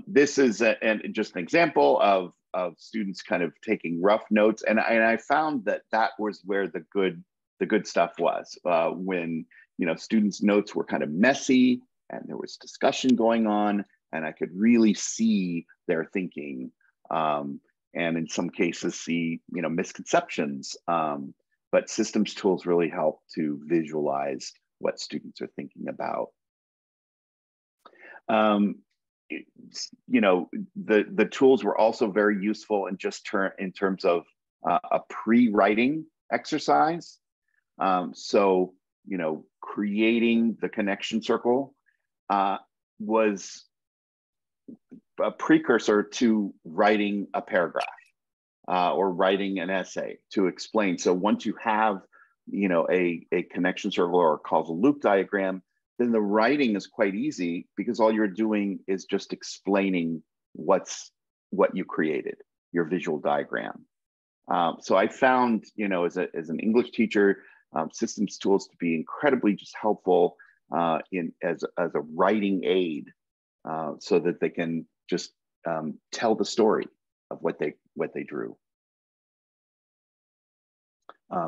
This is just an example of students kind of taking rough notes, and I found that was where the good stuff was, when students' notes were kind of messy and there was discussion going on, and I could really see their thinking, and in some cases see misconceptions. But systems tools really help to visualize what students are thinking about. The tools were also very useful in terms of a pre-writing exercise. So creating the connection circle was a precursor to writing a paragraph or writing an essay to explain. So once you have a connection circle or a causal loop diagram, then the writing is quite easy because all you're doing is just explaining what you created, your visual diagram. So I found, as an English teacher, systems tools to be incredibly just helpful as a writing aid, so that they can just tell the story of what they drew.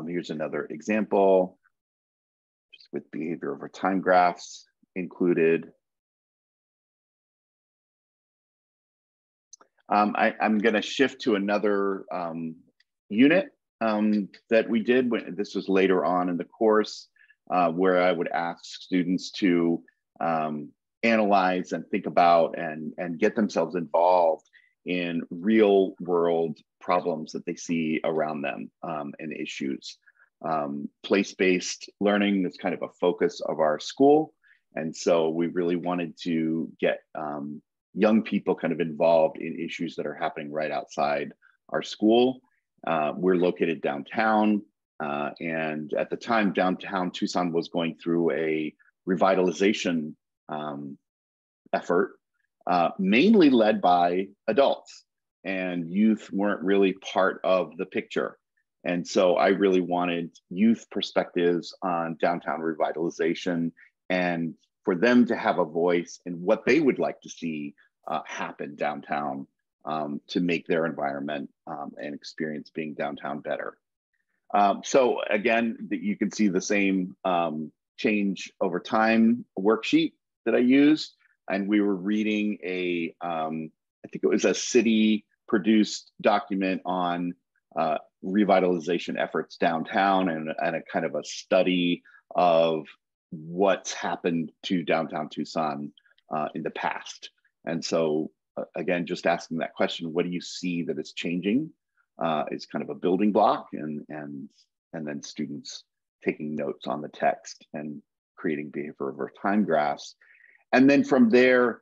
Here's another example, just with behavior over time graphs included. I'm going to shift to another unit that we did. This was later on in the course, where I would ask students to analyze and think about and get themselves involved in real world problems that they see around them and issues. Place-based learning is kind of a focus of our school. And so we really wanted to get young people kind of involved in issues that are happening right outside our school. We're located downtown. And at the time, downtown Tucson was going through a revitalization effort, mainly led by adults, and youth weren't really part of the picture. And so I really wanted youth perspectives on downtown revitalization and for them to have a voice in what they would like to see happen downtown to make their environment and experience being downtown better. So again, you can see the same change over time worksheet that I used. And we were reading I think it was a city produced document on revitalization efforts downtown and a kind of a study of what's happened to downtown Tucson in the past. And so again, just asking that question, what do you see that is changing is kind of a building block, and then students taking notes on the text and creating behavior over time graphs. And then from there,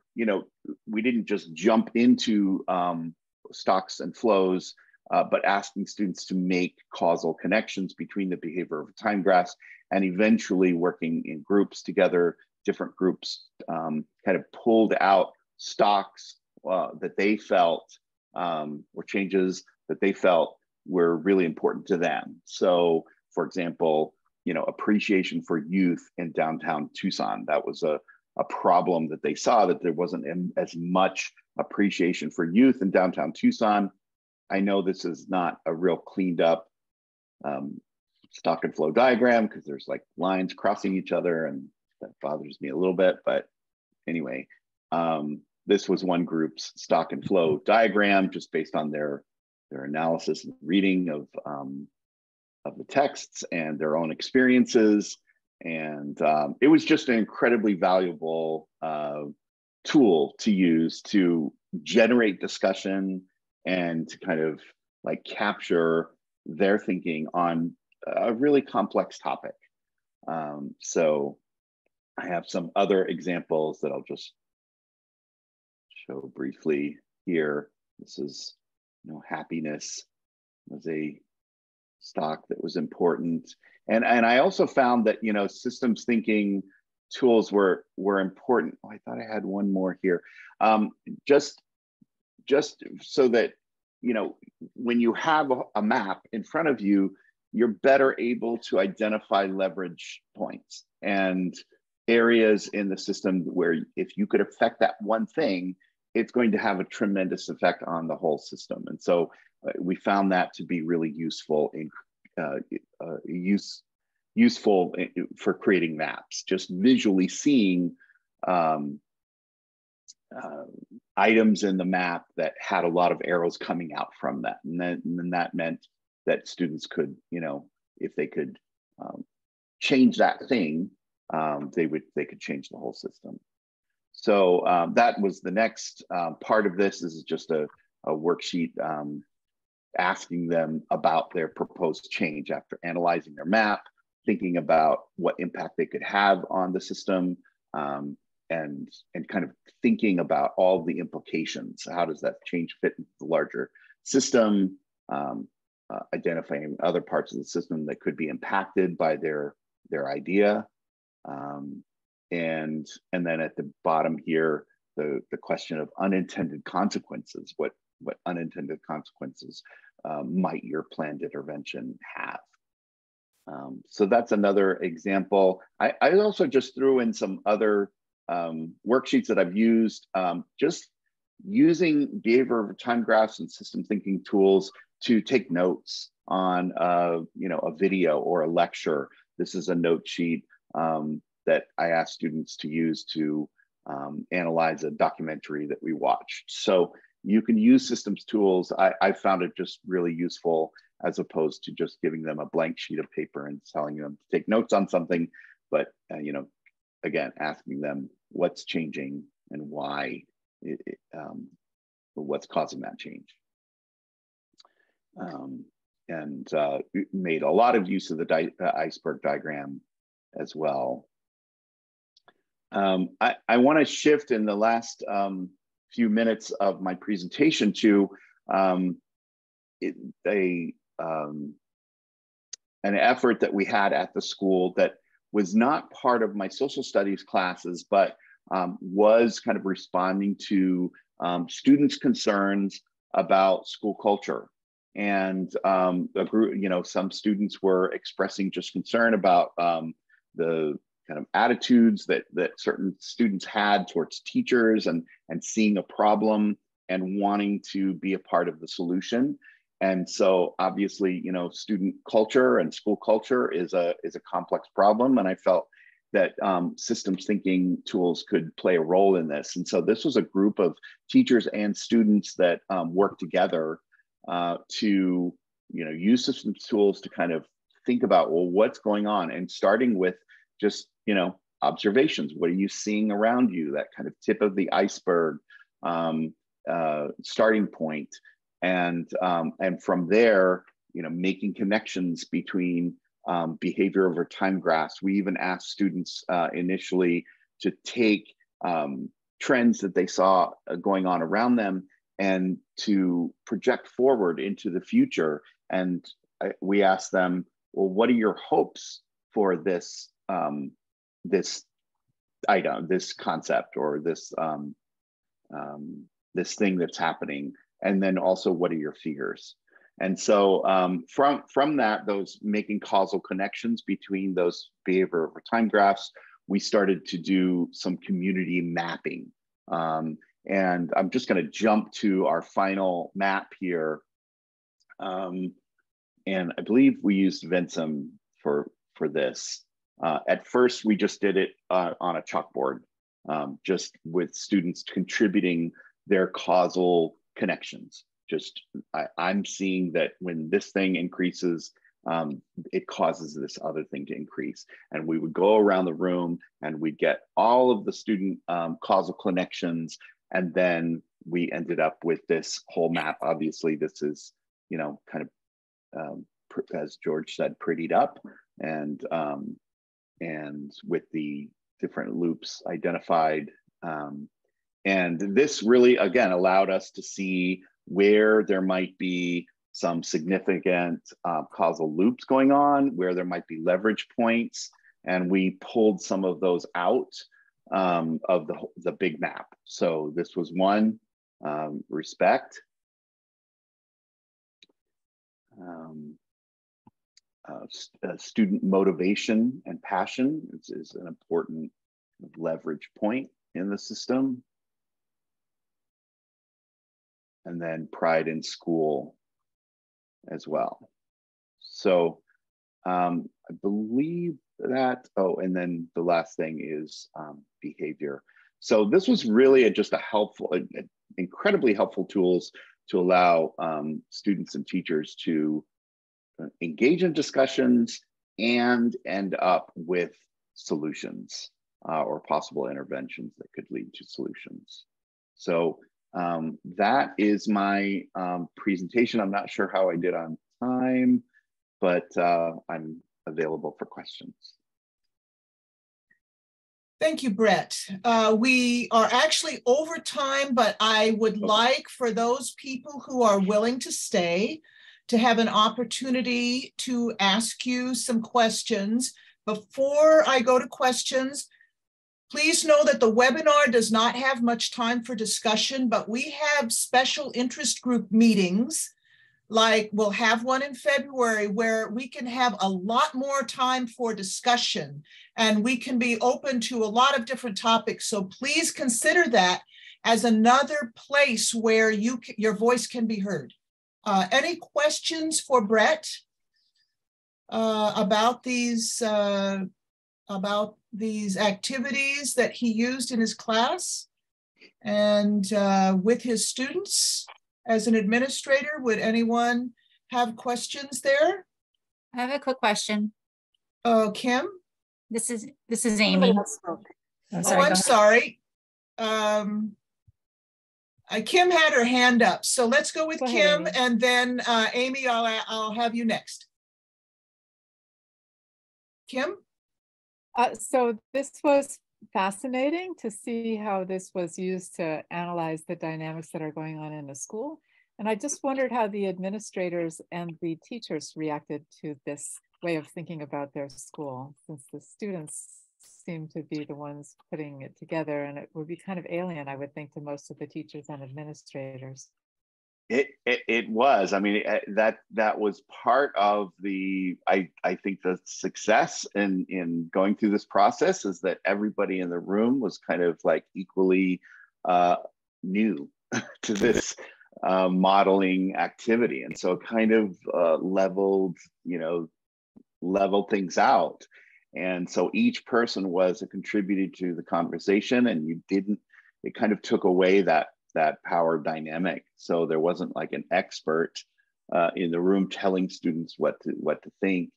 we didn't just jump into stocks and flows. but asking students to make causal connections between the behavior of a time graphs and eventually working in groups together. Different groups kind of pulled out stocks that they felt or changes that they felt were really important to them. So, for example, appreciation for youth in downtown Tucson. That was a problem that they saw, that there wasn't as much appreciation for youth in downtown Tucson. I know this is not a real cleaned up stock and flow diagram because there's like lines crossing each other, and that bothers me a little bit. But anyway, this was one group's stock and flow diagram just based on their analysis and reading of the texts and their own experiences. And it was just an incredibly valuable tool to use to generate discussion and to kind of like capture their thinking on a really complex topic. So I have some other examples that I'll just show briefly here. This is, happiness was a stock that was important. And I also found that, systems thinking tools were important. Oh, I thought I had one more here. Just so that, when you have a map in front of you, you're better able to identify leverage points and areas in the system where if you could affect that one thing, it's going to have a tremendous effect on the whole system. And so we found that to be really useful in useful for creating maps, just visually seeing items in the map that had a lot of arrows coming out from that. And then that meant that students could, if they could change that thing, they could change the whole system. So that was the next part of this. This is just a worksheet asking them about their proposed change after analyzing their map, thinking about what impact they could have on the system, and kind of thinking about all the implications. How does that change fit into the larger system? Identifying other parts of the system that could be impacted by their idea. And then at the bottom here, the question of unintended consequences. What unintended consequences might your planned intervention have? So that's another example. I also just threw in some other worksheets that I've used, just using behavior over time graphs and system thinking tools to take notes on a video or a lecture. This is a note sheet that I asked students to use to analyze a documentary that we watched. So you can use systems tools. I found it just really useful as opposed to just giving them a blank sheet of paper and telling them to take notes on something, but again, asking them what's changing and why, what's causing that change. And made a lot of use of the iceberg diagram as well. I want to shift in the last few minutes of my presentation to an effort that we had at the school that was not part of my social studies classes, but was kind of responding to students' concerns about school culture. And a group, some students were expressing just concern about the kind of attitudes that certain students had towards teachers and seeing a problem and wanting to be a part of the solution. And so obviously, student culture and school culture is a complex problem. And I felt that systems thinking tools could play a role in this. And so this was a group of teachers and students that worked together to use systems tools to kind of think about, well, what's going on? And starting with just, observations. What are you seeing around you? That kind of tip of the iceberg starting point. And from there, making connections between behavior over time graphs. We even asked students initially to take trends that they saw going on around them and to project forward into the future. And we asked them, well, what are your hopes for this this item, this concept, or this this thing that's happening? And then also, what are your fears? And so from that, those making causal connections between those behavior over time graphs, we started to do some community mapping. And I'm just going to jump to our final map here. And I believe we used Vensim for this. At first, we just did it on a chalkboard, just with students contributing their causal connections. Just, I'm seeing that when this thing increases, it causes this other thing to increase. And we would go around the room and we'd get all of the student causal connections. And then we ended up with this whole map. Obviously, this is, you know, kind of, as George said, prettied up, and with the different loops identified. And this really, again, allowed us to see where there might be some significant causal loops going on, where there might be leverage points. And we pulled some of those out of the big map. So this was one, respect. Student motivation and passion is an important leverage point in the system. And then pride in school as well. So I believe that, oh, and then the last thing is behavior. So this was really just a helpful, incredibly helpful tools to allow students and teachers to engage in discussions and end up with solutions or possible interventions that could lead to solutions. So that is my presentation. I'm not sure how I did on time, but I'm available for questions. Thank you, Brett. We are actually over time, but I would like for those people who are willing to stay to have an opportunity to ask you some questions. Before I go to questions, please know that the webinar does not have much time for discussion, but we have special interest group meetings. Like we'll have one in February where we can have a lot more time for discussion and we can be open to a lot of different topics. So please consider that as another place where your voice can be heard. Any questions for Brett about these activities that he used in his class and with his students? As an administrator, would anyone have questions there? I have a quick question. Kim? This is Amy. I'm sorry. Kim had her hand up, so let's go with Kim, and then Amy, I'll have you next. Kim? So this was fascinating to see how this was used to analyze the dynamics that are going on in the school. And I just wondered how the administrators and the teachers reacted to this way of thinking about their school, since the students seem to be the ones putting it together, and it would be kind of alien, I would think, to most of the teachers and administrators. It was. I mean, that was part of the, I think the success in going through this process is that everybody in the room was kind of like equally new to this modeling activity. And so it kind of leveled things out. And so each person was a contributor to the conversation, and it kind of took away that power dynamic. So there wasn't like an expert in the room telling students what to think.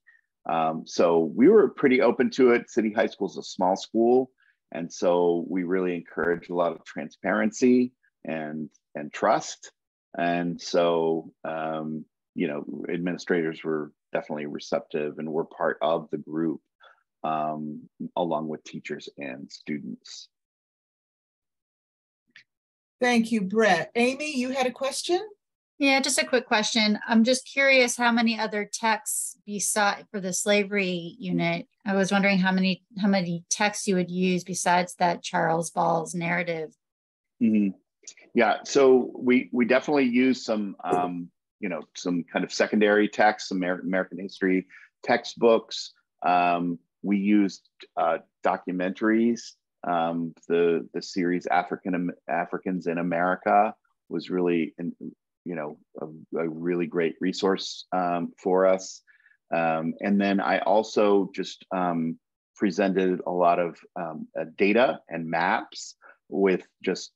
So we were pretty open to it. City High School is a small school, and so we really encourage a lot of transparency and trust. And so administrators were definitely receptive and were part of the group, along with teachers and students. Thank you, Brett. Amy, you had a question? Yeah, just a quick question. I'm just curious how many other texts beside for the slavery unit. I was wondering how many texts you would use besides that Charles Ball's narrative. Mm-hmm. Yeah, so we definitely use some some kind of secondary texts, American history textbooks. We used documentaries. The series Africans in America was really a really great resource for us. And then I also just presented a lot of data and maps with just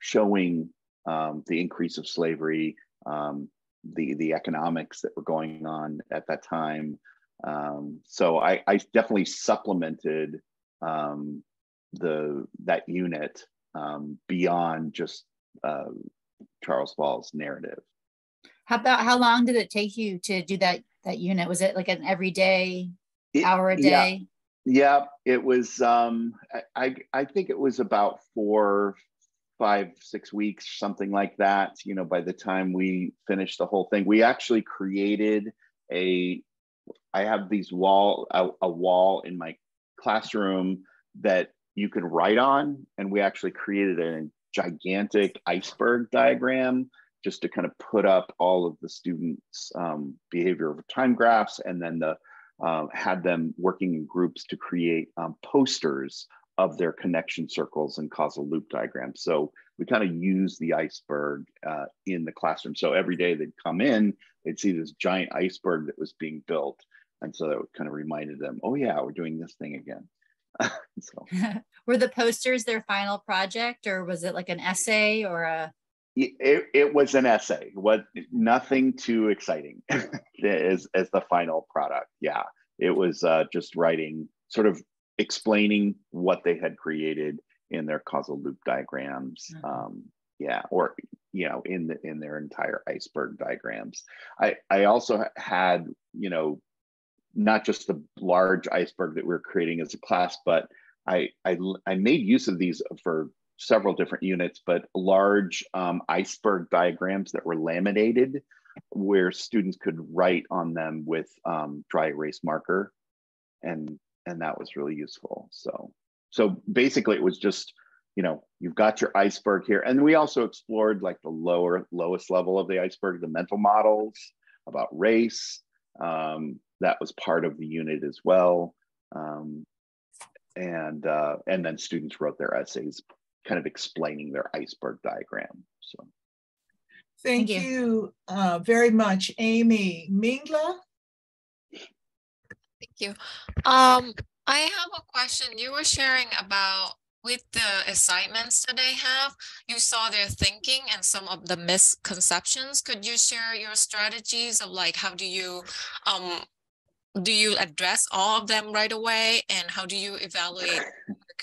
showing the increase of slavery, the economics that were going on at that time. So I definitely supplemented that unit beyond just Charles Ball's narrative. How long did it take you to do that unit? Was it like an everyday hour a day? Yeah, it was. I think it was about 4, 5, 6 weeks, something like that. By the time we finished the whole thing, we actually created I have a wall in my classroom that you can write on, and we actually created a gigantic iceberg diagram just to kind of put up all of the students' behavior over time graphs, and then had them working in groups to create posters of their connection circles and causal loop diagrams. So we kind of use the iceberg in the classroom. So every day they'd come in, they'd see this giant iceberg that was being built. And so that kind of reminded them, oh yeah, we're doing this thing again. So. Were the posters their final project, or was it like an essay or a? It was an essay. Nothing too exciting as the final product. Yeah, it was just writing, sort of explaining what they had created in their causal loop diagrams. Or in their entire iceberg diagrams. I also had not just the large iceberg that we were creating as a class, but I made use of these for several different units, but large iceberg diagrams that were laminated, where students could write on them with dry erase marker, and that was really useful. So basically, it was just you've got your iceberg here, and we also explored like the lowest level of the iceberg, the mental models about race. That was part of the unit as well. And then students wrote their essays kind of explaining their iceberg diagram. So thank you very much, Amy. Mingla? Thank you. I have a question. You were sharing about with the assignments that they have, you saw their thinking and some of the misconceptions. Could you share your strategies of like, how do you address all of them right away, and how do you evaluate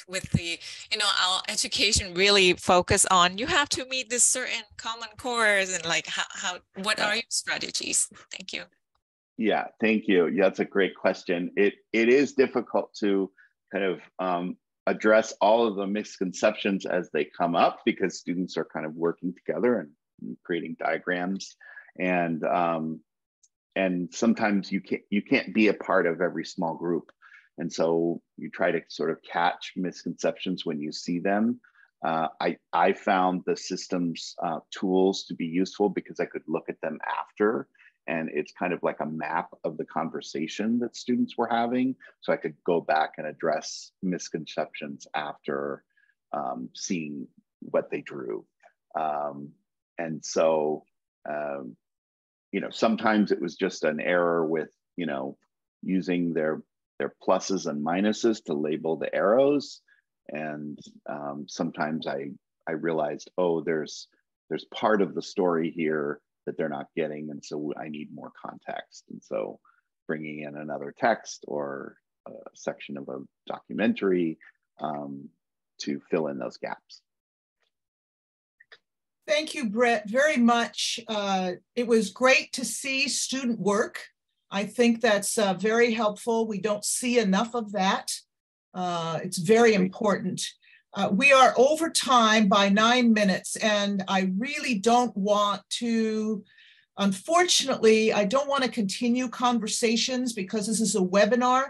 with the our education really focus on you have to meet this certain common cores, and like what are your strategies? Thank you. Yeah, thank you. Yeah, that's a great question. It is difficult to kind of address all of the misconceptions as they come up, because students are kind of working together and creating diagrams, and sometimes you can't be a part of every small group, and so you try to sort of catch misconceptions when you see them. I found the systems tools to be useful because I could look at them after, and it's kind of like a map of the conversation that students were having. So I could go back and address misconceptions after seeing what they drew. And so, sometimes it was just an error with, using their pluses and minuses to label the arrows. And sometimes I realized, oh, there's part of the story here that they're not getting, and so I need more context. And so bringing in another text or a section of a documentary to fill in those gaps. Thank you, Brett, very much. It was great to see student work. I think that's very helpful. We don't see enough of that. It's very important. We are over time by 9 minutes, and I really don't want to, unfortunately, I don't want to continue conversations because this is a webinar.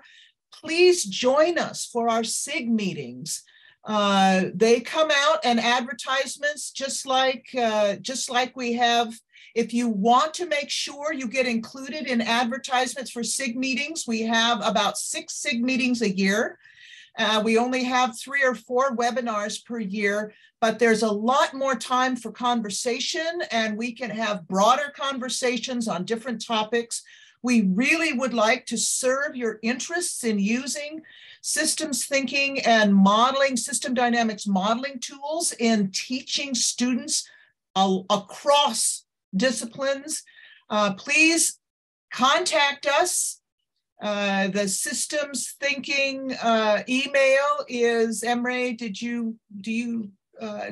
Please join us for our SIG meetings. They come out and advertisements just like we have. If you want to make sure you get included in advertisements for SIG meetings, we have about 6 SIG meetings a year. We only have 3 or 4 webinars per year, but there's a lot more time for conversation, and we can have broader conversations on different topics. We really would like to serve your interests in using systems thinking and modeling, system dynamics modeling tools in teaching students across disciplines. Please contact us. The systems thinking email is, Emre, do you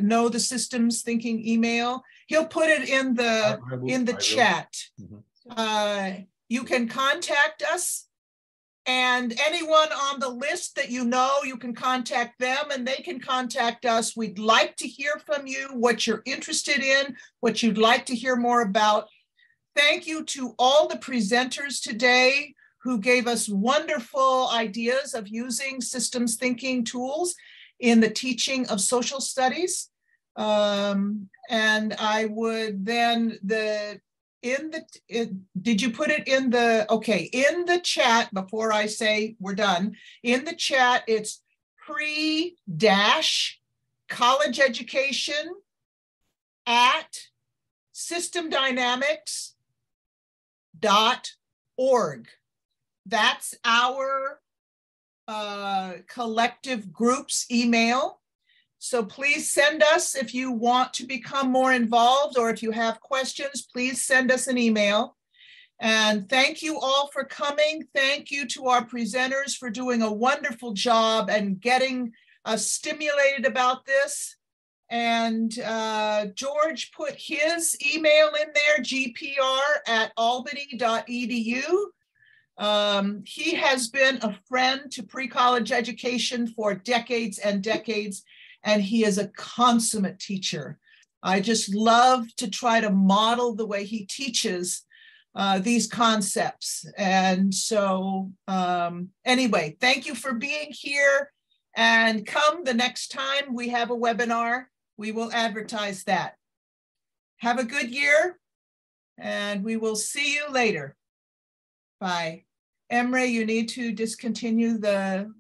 know the systems thinking email? He'll put it in the chat. Mm-hmm. You can contact us, and anyone on the list that you know, you can contact them and they can contact us. We'd like to hear from you, what you're interested in, what you'd like to hear more about. Thank you to all the presenters today who gave us wonderful ideas of using systems thinking tools in the teaching of social studies. And I would then, did you put it in the, okay, in the chat before I say we're done, in the chat, it's pre-college education at systemdynamics.org. That's our collective group's email. So please send us if you want to become more involved, or if you have questions, please send us an email. And thank you all for coming. Thank you to our presenters for doing a wonderful job and getting us stimulated about this. And George put his email in there, gpr@albany.edu. He has been a friend to pre-college education for decades and decades, and he is a consummate teacher. I just love to try to model the way he teaches these concepts. And so anyway, thank you for being here, and come the next time we have a webinar, we will advertise that. Have a good year, and we will see you later. Bye. Emre, you need to discontinue the